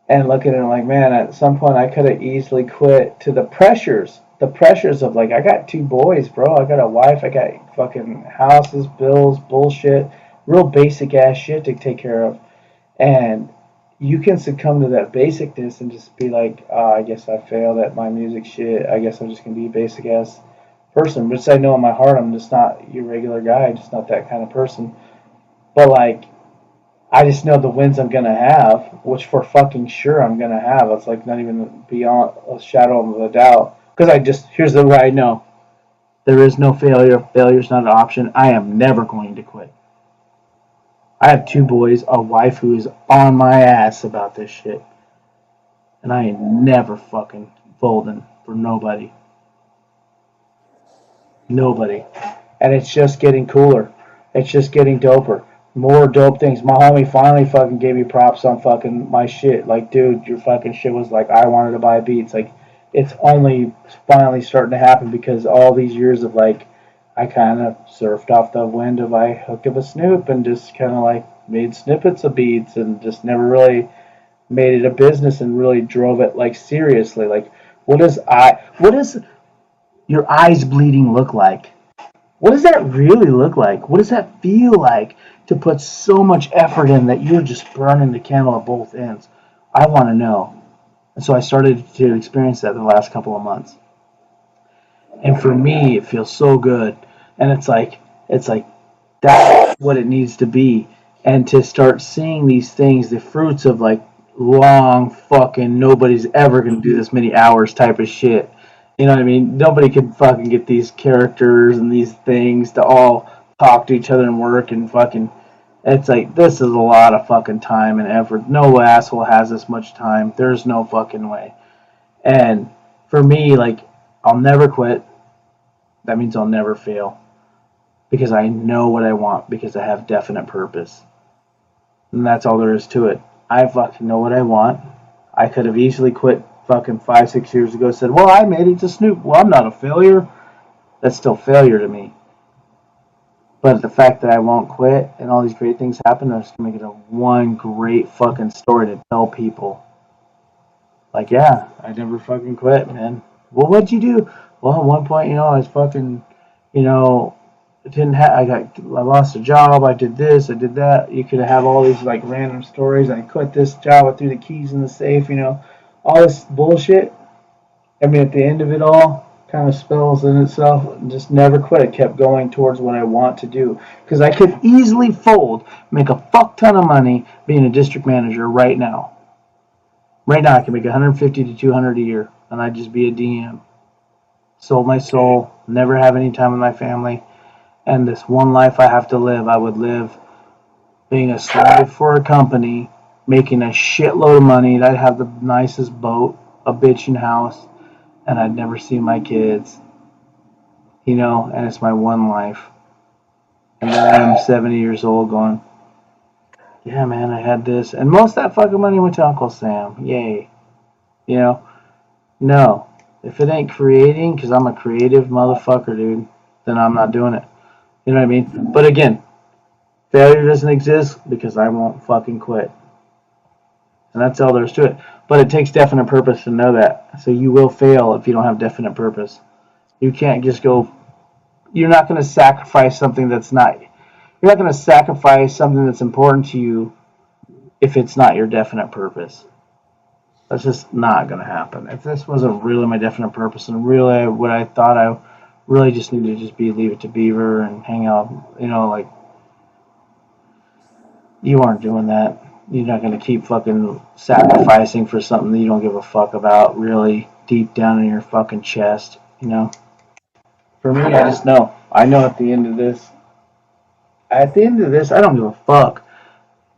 And looking at it like, man, at some point I could have easily quit to the pressures of like, I got 2 boys, bro. I got a wife. I got fucking houses, bills, bullshit, real basic ass shit to take care of. And you can succumb to that basicness and just be like, oh, I guess I failed at my music shit. I guess I'm just going to be a basic ass person. Which I know in my heart I'm just not your regular guy. I'm just not that kind of person. But like, I just know the wins I'm going to have, which for fucking sure I'm going to have. It's like not even beyond a shadow of a doubt. Because here's the way I know. There is no failure. Failure's not an option. I am never going to quit. I have 2 boys, a wife who is on my ass about this shit. And I ain't never fucking folding for nobody. Nobody. And it's just getting cooler. It's just getting doper. More dope things. My homie finally fucking gave me props on fucking my shit. Like, dude, your fucking shit was like, I wanted to buy beats. Like, it's only finally starting to happen because all these years of like, I kind of surfed off the wind of my hook of a Snoop and just kind of like made snippets of beats and just never really made it a business and really drove it like seriously. Like, what does your eyes bleeding look like? What does that really look like? What does that feel like to put so much effort in that you're just burning the candle at both ends? I want to know. And so I started to experience that in the last couple of months. And for me, it feels so good. And it's like that's what it needs to be. And to start seeing these things, the fruits of like long fucking nobody's ever gonna do this many hours type of shit. You know what I mean? Nobody could fucking get these characters and these things to all talk to each other and work and fucking. It's like this is a lot of fucking time and effort. No asshole has this much time. There's no fucking way. And for me, like, I'll never quit. That means I'll never fail because I know what I want because I have definite purpose. And that's all there is to it. I fucking know what I want. I could have easily quit fucking 5-6 years ago and said, well, I made it to Snoop. Well, I'm not a failure. That's still failure to me. But the fact that I won't quit and all these great things happen, I'm just going to make it a one great fucking story to tell people. Like, yeah, I never fucking quit, man. Well, what'd you do? Well, at one point, I was fucking, I lost a job. I did this. I did that. You could have all these like random stories. I quit this job. I threw the keys in the safe. All this bullshit. I mean, at the end of it all, kind of spells in itself. Just never quit. I kept going towards what I want to do because I could easily fold, make a fuck ton of money being a district manager right now. Right now, I can make 150 to 200 a year, and I'd just be a DM. Sold my soul. Never have any time with my family. And this one life I have to live, I would live being a slave for a company, making a shitload of money, and I'd have the nicest boat, a bitchin' house, and I'd never see my kids, and it's my one life. And then I'm 70 years old going, yeah, man, I had this. And most of that fucking money went to Uncle Sam. Yay. No. If it ain't creating, because I'm a creative motherfucker, dude, then I'm not doing it. You know what I mean? But again, failure doesn't exist because I won't fucking quit. And that's all there is to it. But it takes definite purpose to know that. So you will fail if you don't have definite purpose. You can't just go. You're not going to sacrifice something that's not. You're not going to sacrifice something that's important to you if it's not your definite purpose. That's just not going to happen. If this wasn't really my definite purpose and really what I thought I really just needed to just be Leave It to Beaver and hang out, like, you aren't doing that. You're not going to keep fucking sacrificing for something that you don't give a fuck about really deep down in your fucking chest, For me, I just know. I know at the end of this, I don't give a fuck.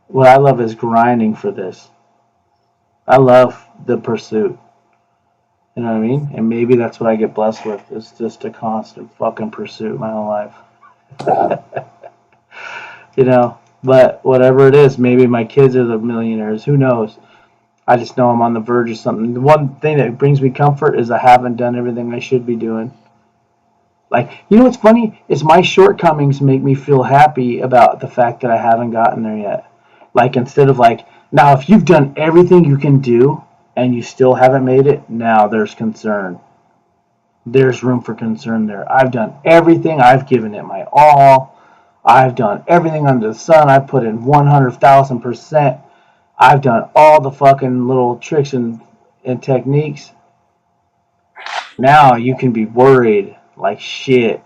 What I love is grinding for this. I love the pursuit. You know what I mean? And maybe that's what I get blessed with. It's just a constant fucking pursuit my whole life. But whatever it is, maybe my kids are the millionaires. Who knows? I just know I'm on the verge of something. The one thing that brings me comfort is I haven't done everything I should be doing. Like, what's funny is my shortcomings make me feel happy about the fact that I haven't gotten there yet. Like, instead of like, now if you've done everything you can do and you still haven't made it, now there's concern. There's room for concern there. I've done everything. I've given it my all. I've done everything under the sun. I put in 100,000%. I've done all the fucking little tricks and techniques. Now you can be worried like shit.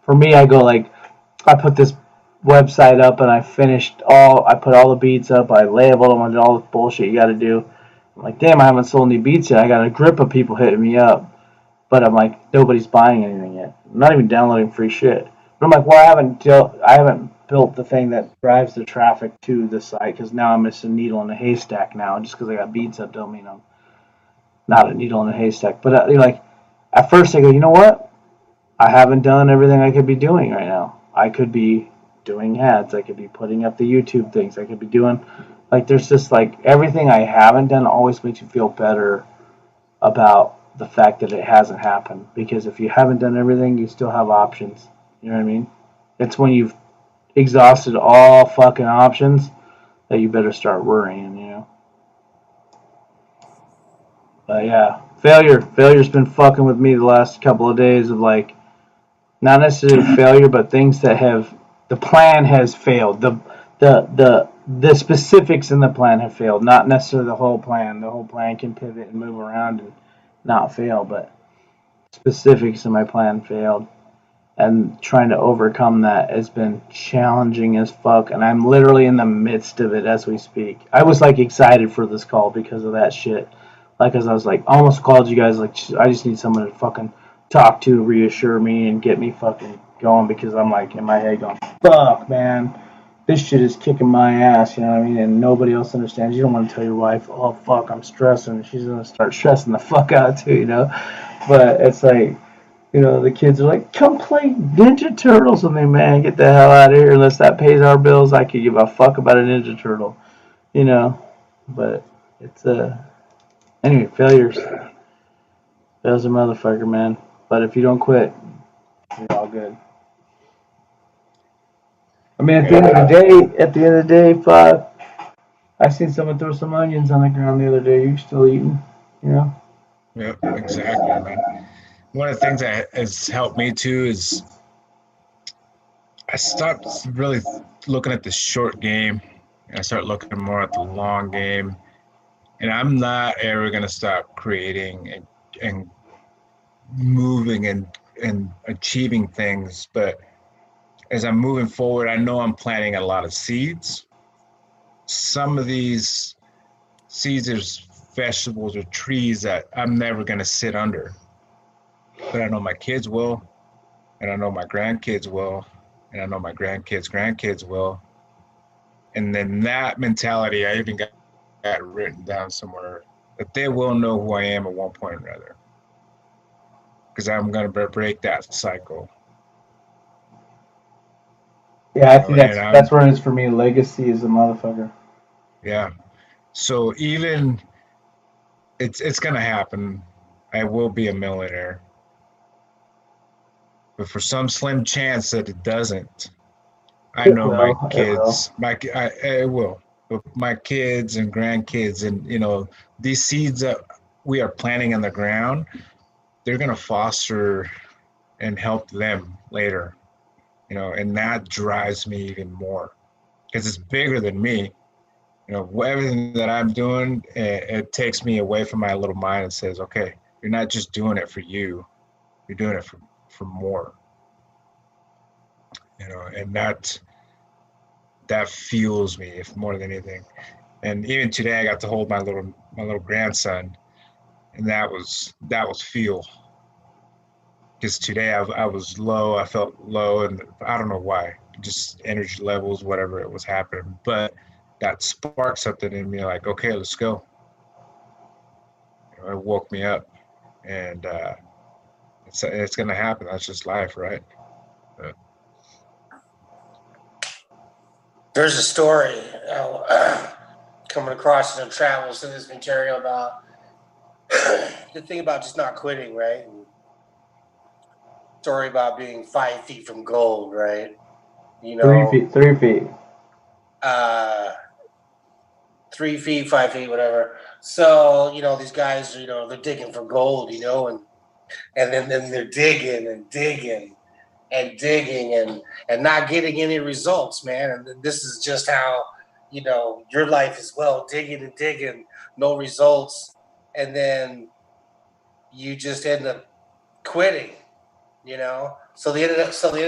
For me, I go like, I put this website up and I put all the beats up. I labeled them. I did all the bullshit you got to do. I'm like, damn, I haven't sold any beats yet. I got a grip of people hitting me up. But I'm like, nobody's buying anything yet. I'm not even downloading free shit. But I'm like, well, I haven't built the thing that drives the traffic to the site because now I'm just a needle in a haystack now. Just because I got beats up don't mean I'm not a needle in a haystack. But at first I go, you know what? I haven't done everything I could be doing right now. I could be doing ads. I could be putting up the YouTube things. I could be doing, like, there's just like everything I haven't done always makes you feel better about the fact that it hasn't happened. Because if you haven't done everything, you still have options. You know what I mean? It's when you've exhausted all fucking options that you better start worrying, But yeah, failure's been fucking with me the last couple of days of like, not necessarily failure, but things that the plan has failed. The the specifics in the plan have failed, not necessarily the whole plan. The whole plan can pivot and move around and not fail, but specifics in my plan failed. And trying to overcome that has been challenging as fuck. And I'm literally in the midst of it as we speak. I was like excited for this call because of that shit. Like, as I was like, almost called you guys, like, I just need someone to fucking talk to, reassure me, and get me fucking going, because I'm like in my head going, fuck, man, this shit is kicking my ass, you know what I mean? And nobody else understands. You don't want to tell your wife, oh fuck, I'm stressing. She's gonna start stressing the fuck out too, you know? But it's like, you know, the kids are like, come play Ninja Turtles with me, man. Get the hell out of here. Unless that pays our bills, I could give a fuck about a Ninja Turtle, you know? But it's anyway, failures. Fail's a motherfucker, man. But if you don't quit, you're all good. I mean, at the end of the day, fuck. I seen someone throw some onions on the ground the other day. You're still eating, you know? Yep, exactly, man. One of the things that has helped me too is I stopped really looking at the short game and I start looking more at the long game. And I'm not ever gonna stop creating and moving and achieving things. But as I'm moving forward, I know I'm planting a lot of seeds. Some of these seeds are vegetables or trees that I'm never gonna sit under. But I know my kids will, and I know my grandkids will, and I know my grandkids will. And then that mentality, I even got written down somewhere, that they will know who I am at one point or another. Because I'm going to break that cycle. Yeah, I think that's where it is for me. Legacy is a motherfucker. Yeah. So even it's going to happen. I will be a millionaire. But for some slim chance that it doesn't, I know my kids, it will. But my kids and grandkids, and you know, these seeds that we are planting in the ground, they're gonna foster and help them later. You know, and that drives me even more because it's bigger than me. You know, everything that I'm doing, it takes me away from my little mind and says, okay, you're not just doing it for you, you're doing it for more. You know, and that fuels me, if more than anything. And even today, I got to hold my little grandson, and that was fuel. Because today I was low, I felt low, and I don't know why, just energy levels, whatever it was happening. But that sparked something in me, like, okay, let's go. You know, it woke me up, and it's gonna happen. That's just life, right? There's a story coming across in the travels in this material about the thing about just not quitting, right? And story about being 5 feet from gold, right? You know, 3 feet. 3 feet, 5 feet, whatever. So, you know, these guys, you know, they're digging for gold, you know, and then they're digging and digging and digging and not getting any results, man. And this is just how, you know, your life as well, digging and digging, no results, and then you just end up quitting, you know. So they ended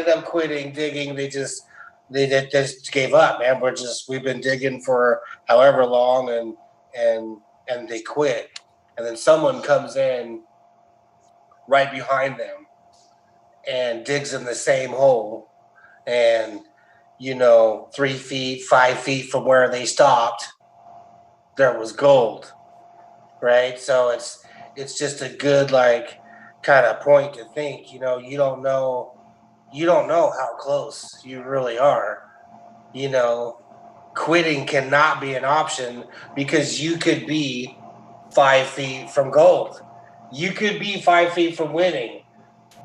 up quitting, digging. They just gave up, man. We've been digging for however long, and they quit. And then someone comes in right behind them and digs in the same hole, and you know, 3 feet, 5 feet from where they stopped, there was gold, right? So it's just a good, like, kind of point to think. You know, you don't know how close you really are. You know, quitting cannot be an option because you could be 5 feet from gold. You could be 5 feet from winning,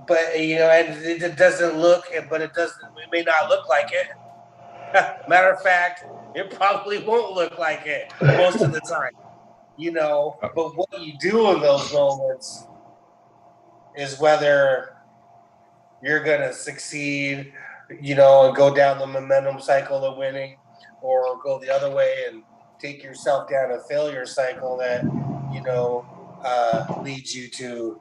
but you know, and it doesn't look, but it may not look like it. Matter of fact, it probably won't look like it most of the time, you know. But what you do in those moments is whether you're going to succeed, you know, and go down the momentum cycle of winning, or go the other way and take yourself down a failure cycle that, leads you to,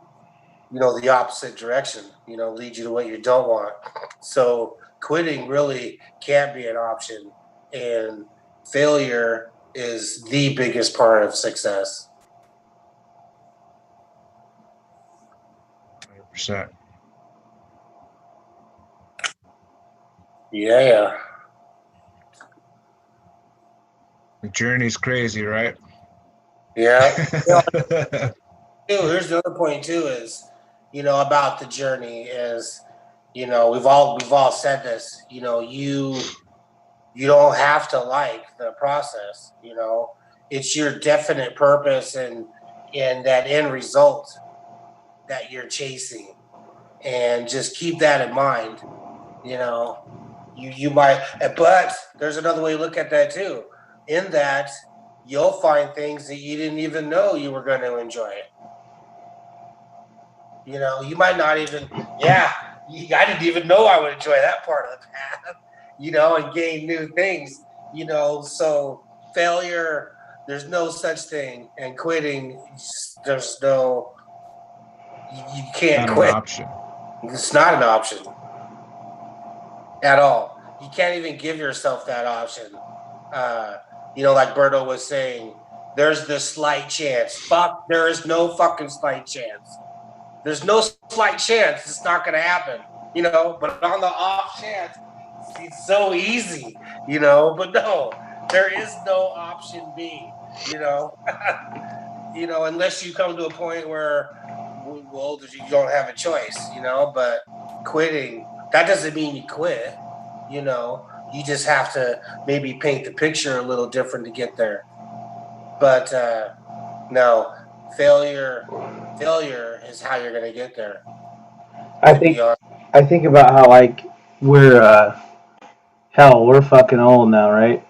the opposite direction, leads you to what you don't want. So quitting really can't be an option. And failure is the biggest part of success. 100%. Yeah. The journey's crazy, right? Yeah. Here's the other point too is, about the journey is, we've all said this, you don't have to like the process, it's your definite purpose and that end result that you're chasing. And just keep that in mind, you might, but there's another way to look at that too. In that, you'll find things that you didn't even know you were going to enjoy. You might not even, I didn't even know I would enjoy that part of the path, and gain new things, so failure, there's no such thing, and quitting, there's no, you can't not quit. An option. It's not an option at all. You can't even give yourself that option. Like Berto was saying, there's this slight chance. Fuck, there is no fucking slight chance. There's no slight chance it's not going to happen, but on the off chance, it's so easy, but no, there is no option B, unless you come to a point where, well, you don't have a choice, but quitting, that doesn't mean you quit, you just have to maybe paint the picture a little different to get there. But no, failure is how you're going to get there. I think about how, like, we're fucking old now, right?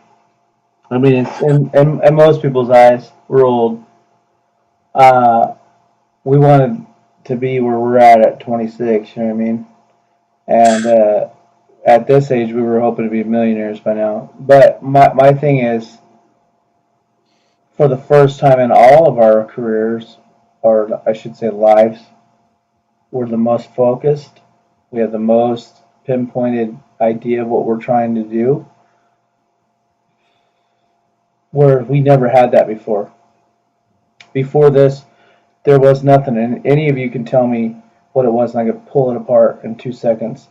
I mean, it's in most people's eyes, we're old. We wanted to be where we're at 26, you know what I mean? And at this age, we were hoping to be millionaires by now. But my thing is, for the first time in all of our careers, or I should say lives, we're the most focused. We have the most pinpointed idea of what we're trying to do. Where we never had that before. Before this, there was nothing. And any of you can tell me what it was, and I could pull it apart in 2 seconds,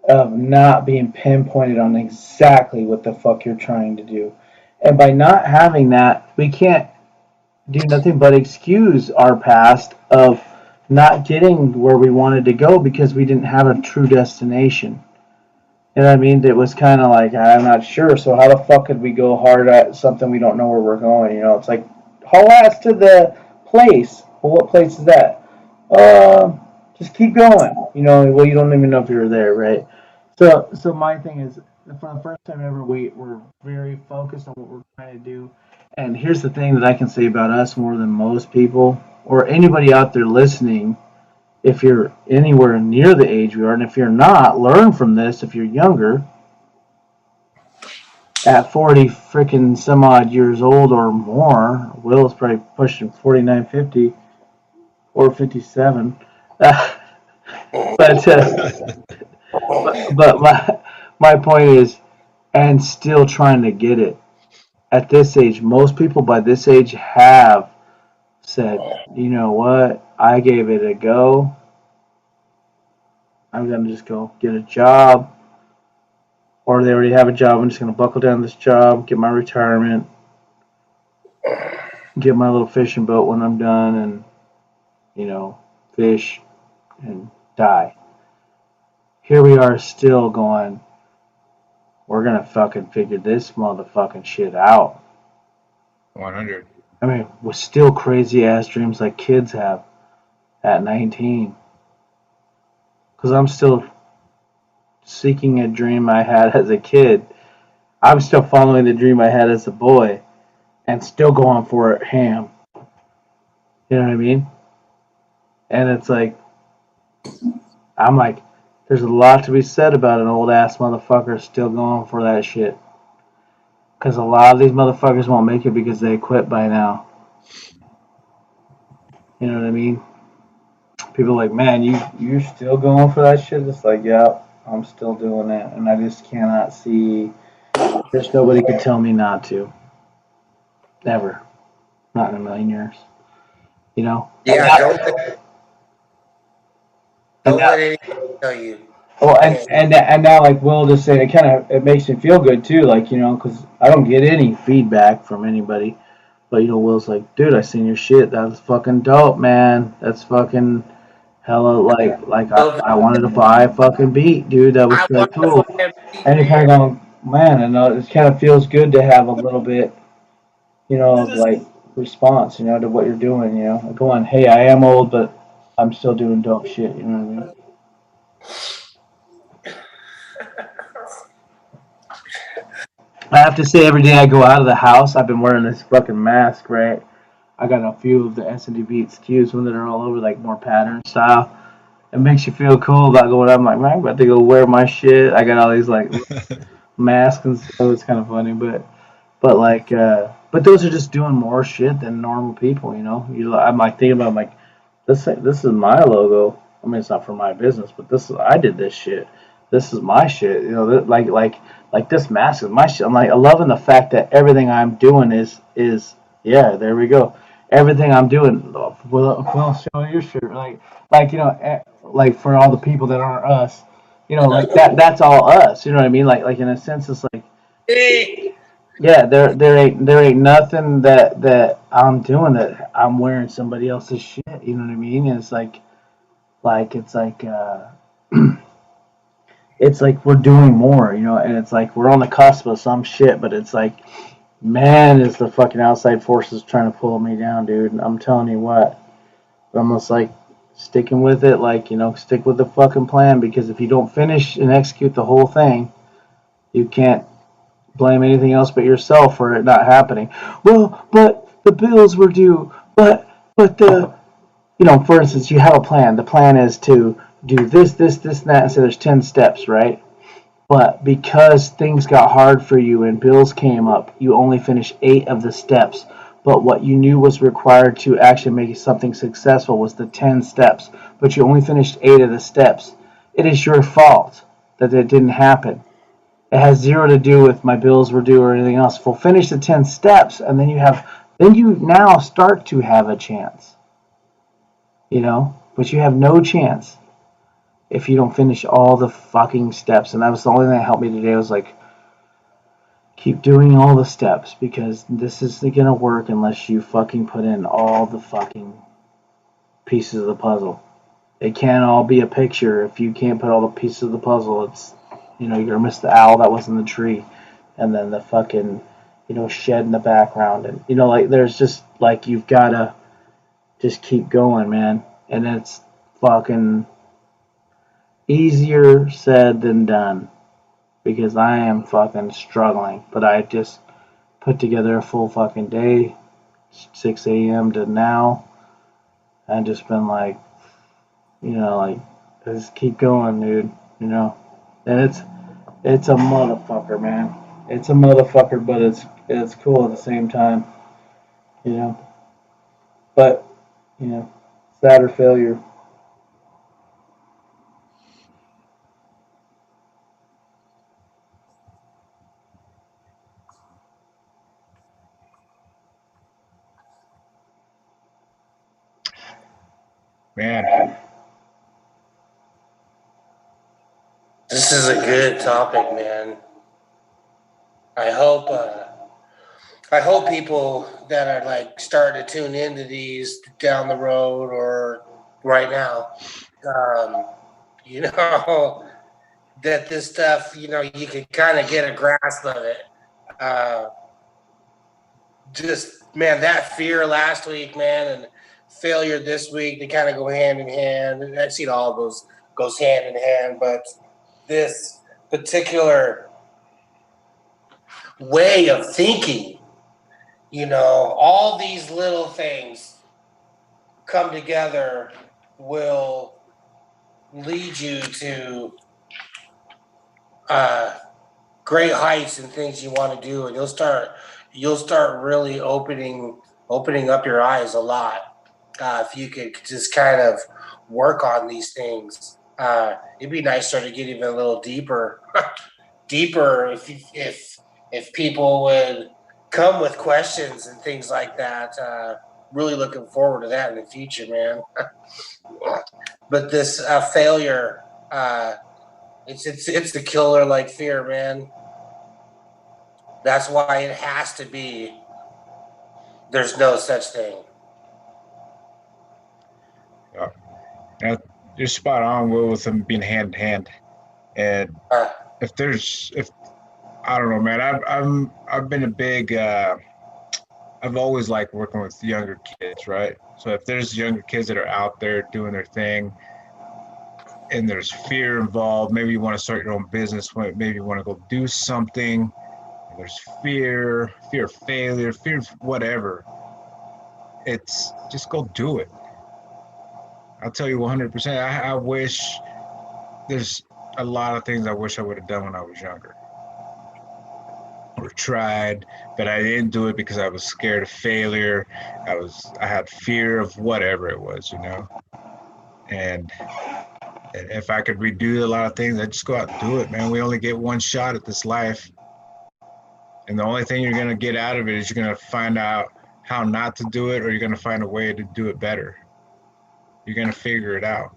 of not being pinpointed on exactly what the fuck you're trying to do. And by not having that, we can't do nothing but excuse our past of not getting where we wanted to go because we didn't have a true destination. You know what I mean? It was kind of like, I'm not sure, so how the fuck could we go hard at something we don't know where we're going? It's like, haul ass to the place. Well, what place is that? Just keep going. Well, you don't even know if you're there, right? So my thing is, for the first time ever, we're very focused on what we're trying to do. And here's the thing that I can say about us more than most people, or anybody out there listening, if you're anywhere near the age we are, and if you're not, learn from this if you're younger. At 40 freaking some odd years old or more, Will is probably pushing 49, 50, or 57. But my point is, and still trying to get it. At this age, most people by this age have said, you know what, I gave it a go. I'm going to just go get a job. Or they already have a job. I'm just going to buckle down this job, get my retirement, get my little fishing boat when I'm done, and, fish and die. Here we are still going, we're going to fucking figure this motherfucking shit out. 100. I mean, with still crazy ass dreams like kids have at 19. Because I'm still seeking a dream I had as a kid. I'm still following the dream I had as a boy and still going for it ham. You know what I mean? And it's like, I'm like, there's a lot to be said about an old ass motherfucker still going for that shit. Because a lot of these motherfuckers won't make it because they quit by now. You know what I mean? People are like, man, you're still going for that shit? It's like, yeah, I'm still doing it. And I just cannot see. There's nobody could tell me not to. Never. Not in a million years. You know? Yeah, don't Now, let anyone tell you. well, You can't. and now, like Will just said, it makes me feel good too. Like, you know, because I don't get any feedback from anybody. But, you know, Will's like, dude, I seen your shit. That was fucking dope, man. That's fucking hella, like I wanted to buy a fucking beat, dude. That was I really want to cool. fucking beat, And you're kind man. of going, man, and it kind of feels good to have a little bit, you know, of like response, you know, to what you're doing, you know. Like going, hey, I am old, but I'm still doing dope shit, you know what I mean? I have to say, every day I go out of the house, I've been wearing this fucking mask, right? I got a few of the S&D Beats cues when they're all over, like more pattern style. It makes you feel cool about going out. I'm like, man, I'm about to go wear my shit. I got all these like masks and stuff. It's kind of funny, but those are just doing more shit than normal people, you know. I'm like thinking about like this is my logo. I mean, it's not for my business, but I did this shit. This is my shit. You know, like this mask is my shit. I'm like, I'm loving the fact that everything I'm doing is yeah. There we go. Everything I'm doing. Well, show your shirt. Like you know, like for all the people that aren't us, you know, like that. That's all us. You know what I mean? Like in a sense, it's like Hey. yeah, there ain't nothing that I'm doing that I'm wearing somebody else's shit. You know what I mean? And it's it's like it's like we're doing more, you know, and it's like we're on the cusp of some shit, but it's like, man, is the fucking outside forces trying to pull me down, dude. And I'm telling you what, I'm almost like sticking with it, like, you know, stick with the fucking plan, because if you don't finish and execute the whole thing, you can't blame anything else but yourself for it not happening. Well, but the bills were due, but the you know, for instance, you have a plan. The plan is to do this, and that, and so there's 10 steps, right? But because things got hard for you and bills came up, you only finished 8 of the steps. But what you knew was required to actually make something successful was the 10 steps. But you only finished 8 of the steps. It is your fault that it didn't happen. It has zero to do with my bills were due or anything else. We'll finish the 10 steps, and then you now start to have a chance, you know? But you have no chance if you don't finish all the fucking steps. And that was the only thing that helped me today. I was like, keep doing all the steps, because this isn't gonna work unless you fucking put in all the fucking pieces of the puzzle. It can't all be a picture if you can't put all the pieces of the puzzle. It's, you know, you're gonna miss the owl that was in the tree, and then the fucking, you know, shed in the background, and you know, like there's just like you've gotta just keep going, man. And it's fucking easier said than done, because I am fucking struggling. But I just put together a full fucking day, 6 a.m. to now, and just been like, you know, like just keep going, dude. You know, and it's a motherfucker, man. It's a motherfucker, but it's cool at the same time, you know. But you know, sad or failure. Man, This is a good topic, man. I hope I hope people that are like starting to tune into these down the road or right now, you know, that this stuff, you know, you can kind of get a grasp of it. Uh, just man, that fear last week, man, and failure this week, they kind of go hand in hand. I've seen all of those goes hand in hand, but this particular way of thinking, you know, all these little things come together will lead you to uh, great heights and things you want to do, and you'll start really opening up your eyes a lot if you could just kind of work on these things. It'd be nicer to get even a little deeper, deeper if people would come with questions and things like that. Really looking forward to that in the future, man. But this failure, it's the killer like fear, man. That's why it has to be. There's no such thing. Yeah. You're spot on, Will, with them being hand in hand. And if I don't know, man, I've been a big. I've always liked working with younger kids, right? So if there's younger kids that are out there doing their thing, and there's fear involved, maybe you want to start your own business, maybe you want to go do something. There's fear of failure, fear of whatever. It's just go do it. I'll tell you 100%. I wish there's a lot of things I wish I would have done when I was younger or tried, but I didn't do it because I was scared of failure. I had fear of whatever it was, And if I could redo a lot of things, I'd just go out and do it, man. We only get one shot at this life. And the only thing you're going to get out of it is you're going to find out how not to do it, or you're going to find a way to do it better. You're going to figure it out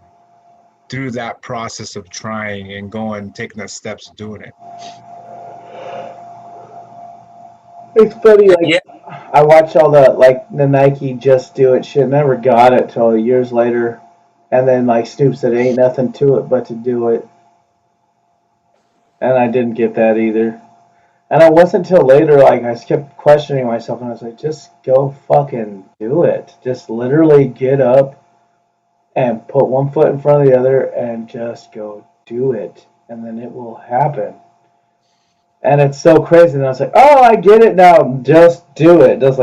through that process of trying and going, taking the steps, doing it. It's funny, I watch all the Nike Just Do It shit. Never got it till years later, and then Snoop said ain't nothing to it but to do it, and I didn't get that either. And it wasn't until later, I kept questioning myself, and I was like, just go fucking do it. Just literally get up and put one foot in front of the other and just go do it. And then it will happen. And it's so crazy. And I was like, oh, I get it now. Just do it. Just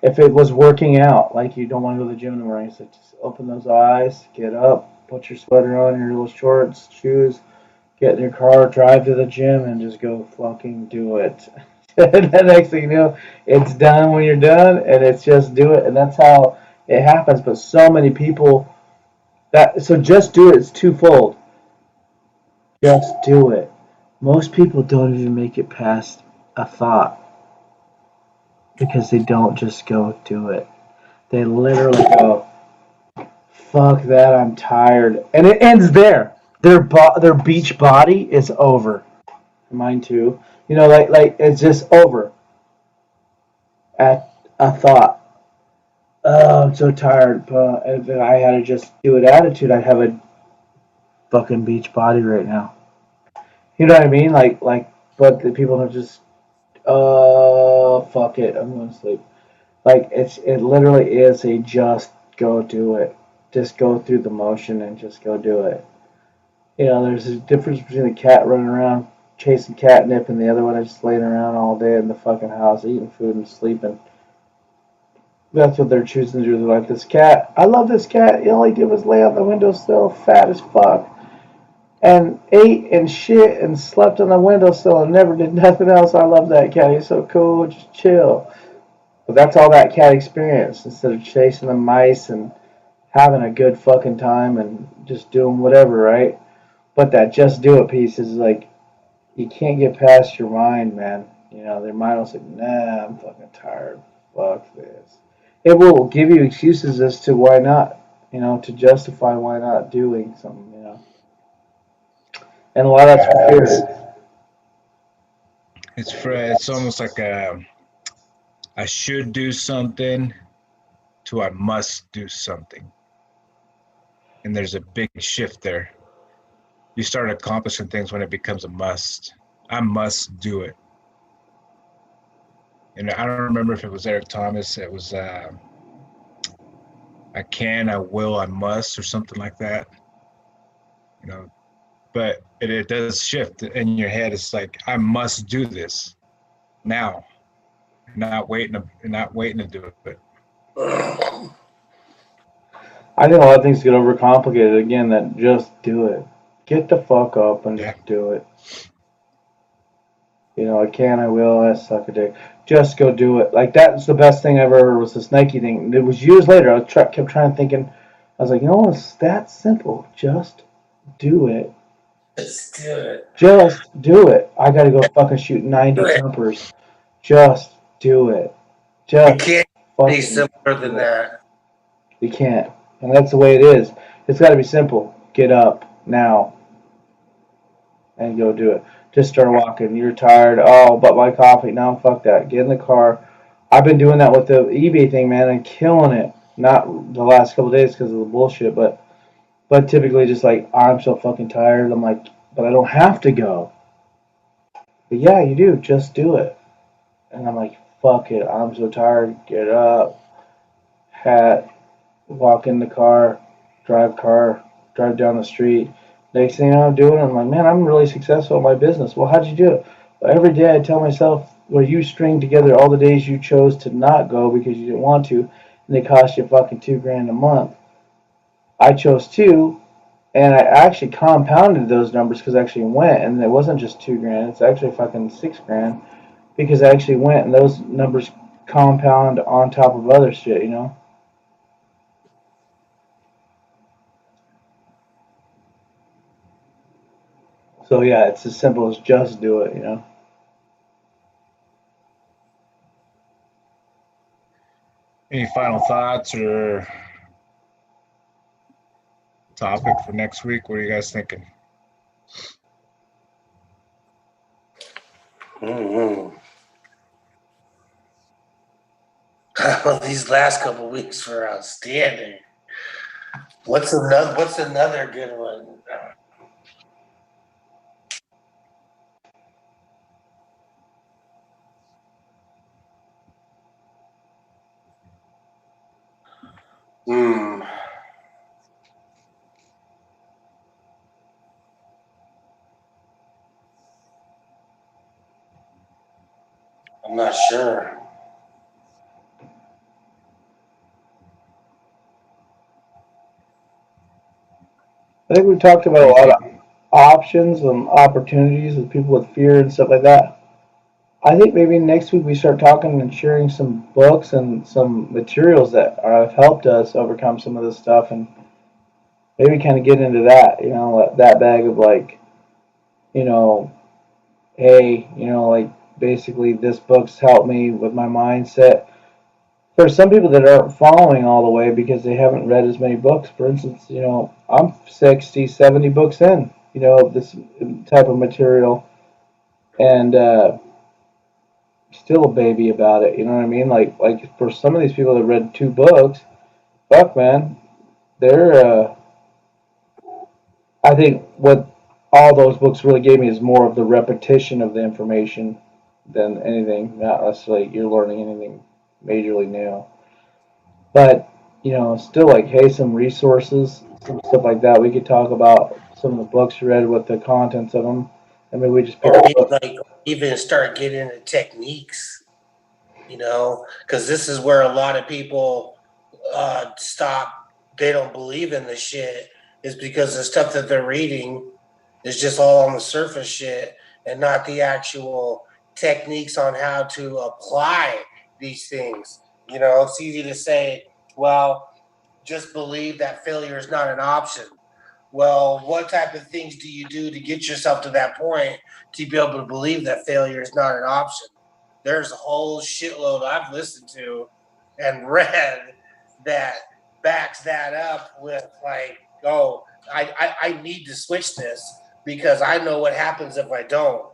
if it was working out, you don't want to go to the gym in the morning, so just open those eyes, get up, put your sweater on, your little shorts, shoes, get in your car, drive to the gym, and just go fucking do it. And the next thing you know, it's done when you're done, and it's just do it. And that's how it happens. But so many people, so just do it is twofold. Just do it. Most people don't even make it past a thought because they don't just go do it. They literally go, fuck that, I'm tired. And it ends there. Their beach body is over. Mine too. It's just over at a thought. Oh, I'm so tired. But if I had to just do it attitude, I'd have a fucking beach body right now. You know what I mean? But the people don't just, fuck it, I'm going to sleep. It literally is a just go do it. Just go through the motion and just go do it. There's a difference between a cat running around chasing catnip and the other one is just laying around all day in the fucking house eating food and sleeping. That's what they're choosing to do. They're like, this cat, I love this cat. All he did was lay on the windowsill, fat as fuck, and ate and shit and slept on the windowsill and never did nothing else. I love that cat. He's so cool. Just chill. But that's all that cat experienced instead of chasing the mice and having a good fucking time and just doing whatever, right? But that just do it piece is you can't get past your mind, man. Their mind will say, nah, I'm fucking tired. Fuck this. It will give you excuses as to why not, to justify why not doing something, And a lot of that's fear. It's almost like I should do something to I must do something. And there's a big shift there. You start accomplishing things when it becomes a must. I must do it. And I don't remember if it was Eric Thomas. It was I can, I will, I must, or something like that. But it does shift in your head. It's like I must do this now, not waiting to do it. I think a lot of things get overcomplicated. Again, that just do it. Get the fuck up and just do it. You know, I can, I will, I suck a dick. Just go do it. Like, that's the best thing I ever heard was this Nike thing. It was years later. Kept trying thinking, I was like, you know, it's that simple. Just do it. Just do it. Just do it. I gotta go fucking shoot 90 Do it. jumpers. Just do it. You Just can't be fucking simpler do than it. that. You can't. And that's the way it is. It's gotta be simple. Get up now and go do it. Just start walking. You're tired. Oh, but my coffee. No, fuck that. Get in the car. I've been doing that with the eBay thing, man, and killing it. Not the last couple of days because of the bullshit, but typically just like I'm so fucking tired. I'm like, but I don't have to go. But yeah, you do. Just do it. And I'm like, fuck it. I'm so tired. Get up. Hat. Walk in the car. Drive down the street. Next thing I'm doing, I'm like, man, I'm really successful in my business. Well, how'd you do it? Well, every day I tell myself, where you string together all the days you chose to not go because you didn't want to, and they cost you fucking $2,000 a month. I chose two, and I actually compounded those numbers because I actually went, and it wasn't just $2,000. It's actually fucking $6,000 because I actually went, and those numbers compound on top of other shit, you know. So yeah, it's as simple as just do it, you know. Any final thoughts or topic for next week? What are you guys thinking? Mm-hmm. Well, these last couple weeks were outstanding. What's another good one? Hmm. I'm not sure. I think we've talked about a lot of options and opportunities with people with fear and stuff like that. I think maybe next week we start talking and sharing some books and some materials that have helped us overcome some of this stuff, and maybe kind of get into that, you know, that bag of like, you know, hey, you know, like basically this book's helped me with my mindset. For some people that aren't following all the way because they haven't read as many books, for instance, you know, I'm 60, 70 books in, you know, this type of material, and still a baby about it. You know what I mean? Like for some of these people that read 2 books, fuck man, they're I think what all those books really gave me is more of the repetition of the information than anything. Not necessarily you're learning anything majorly new, but you know, still like hey, some resources, some stuff like that. We could talk about some of the books you read, with the contents of them. I mean, we just pick Or up. maybe like even start getting into techniques, you know, because this is where a lot of people stop. They don't believe in the shit is because the stuff that they're reading is just all on the surface shit and not the actual techniques on how to apply these things. You know, it's easy to say, well, just believe that failure is not an option. Well, what type of things do you do to get yourself to that point to be able to believe that failure is not an option? There's a whole shitload I've listened to and read that backs that up with like, oh, I need to switch this because I know what happens if I don't.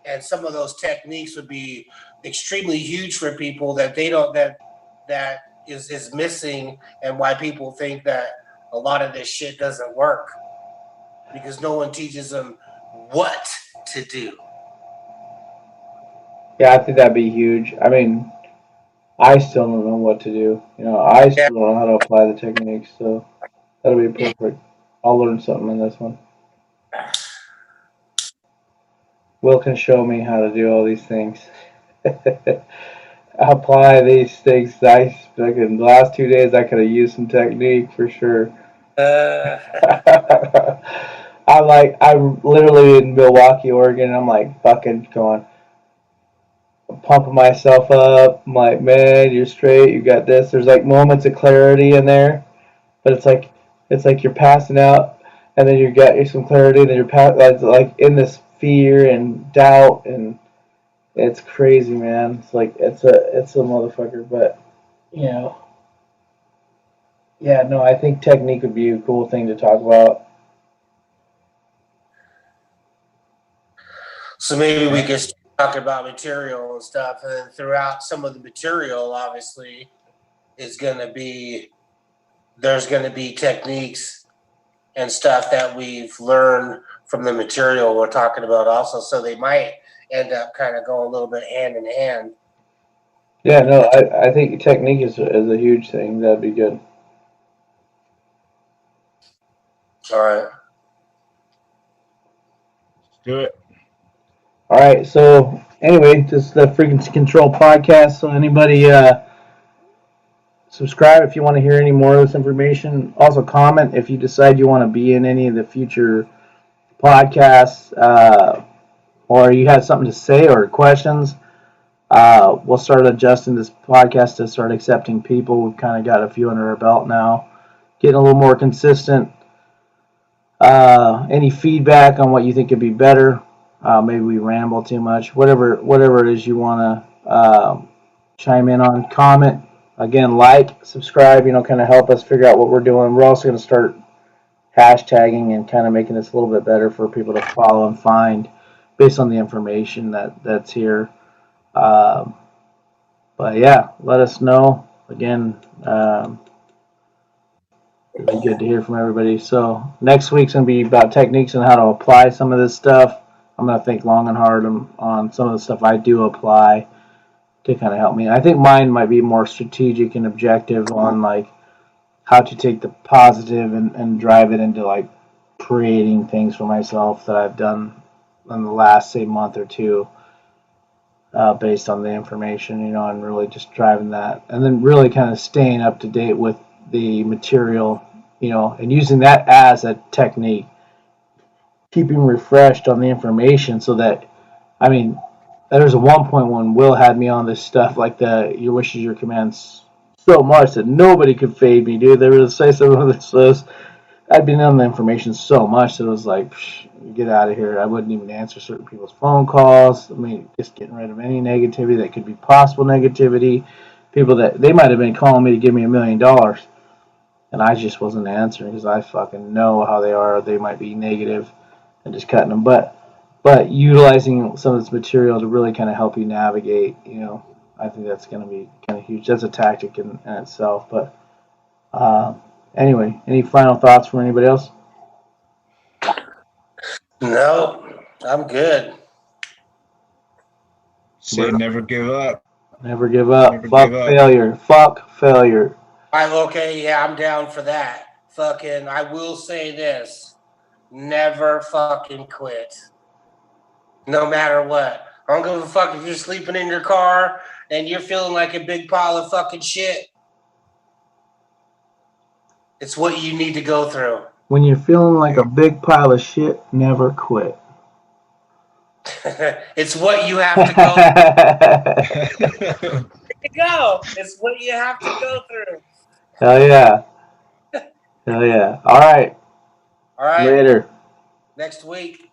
And some of those techniques would be extremely huge for people that they don't that is missing, and why people think that a lot of this shit doesn't work because no one teaches them what to do. Yeah, I think that'd be huge. I mean, I still don't know what to do. You know, I Yeah, still don't know how to apply the techniques, so that'll be perfect. I'll learn something in this one. Will can show me how to do all these things. Apply these things. Like in the last 2 days, I could have used some technique for sure. uh, I'm literally in Milwaukee, Oregon, and I'm like fucking going. pumping myself up. I'm like, man, you're straight. You got this. There's like moments of clarity in there, but it's like you're passing out, and then you got some clarity, and then like in this fear and doubt, and it's crazy, man. It's like it's a motherfucker, but you know, yeah, no, I think technique would be a cool thing to talk about. So maybe we could talk about material and stuff, and then throughout some of the material, obviously, is going to be there's going to be techniques and stuff that we've learned from the material we're talking about also. So they might end up kind of going a little bit hand in hand. Yeah, no, I think technique is a huge thing. That'd be good. All right. Let's do it. All right. So anyway, this is the Frequency Control podcast. So anybody subscribe if you want to hear any more of this information. Also comment if you decide you want to be in any of the future podcasts, or you have something to say or questions. We'll start adjusting this podcast to start accepting people. We've kind of got a few under our belt now, getting a little more consistent. Any feedback on what you think could be better? Maybe we ramble too much. Whatever it is you want to chime in on, comment. Again, like, subscribe. Kind of help us figure out what we're doing. We're also going to start hashtagging and kind of making this a little bit better for people to follow and find based on the information that's here. But yeah, let us know. Again, it'd be good to hear from everybody. So next week's going to be about techniques and how to apply some of this stuff. I'm going to think long and hard on some of the stuff I do apply to kind of help me. I think mine might be more strategic and objective on like how to take the positive and drive it into like creating things for myself that I've done in the last, say, month or two, based on the information, and really just driving that, and then really kind of staying up to date with the material, and using that as a technique, keeping refreshed on the information so that, there's a 1.1 Will had me on this stuff like the your wishes, your commands so much that nobody could fade me, dude. They would say some of this. I'd been on the information so much that it was like, get out of here. I wouldn't even answer certain people's phone calls. Just getting rid of any negativity that could be possible negativity. People that they might have been calling me to give me $1 million, and I just wasn't answering because I fucking know how they are. They might be negative, and just cutting them. But utilizing some of this material to really kind of help you navigate, I think that's going to be kind of huge. That's a tactic in itself. But anyway, any final thoughts from anybody else? No, I'm good. Say never give up. Never give up. Fuck failure. Fuck failure. I'm down for that. Fucking, I will say this. Never fucking quit. No matter what. I don't give a fuck if you're sleeping in your car and you're feeling like a big pile of fucking shit. It's what you need to go through. When you're feeling like a big pile of shit, never quit. It's what you have to go through. It's what you have to go through. Hell yeah. Hell yeah. All right. All right. Later. Next week.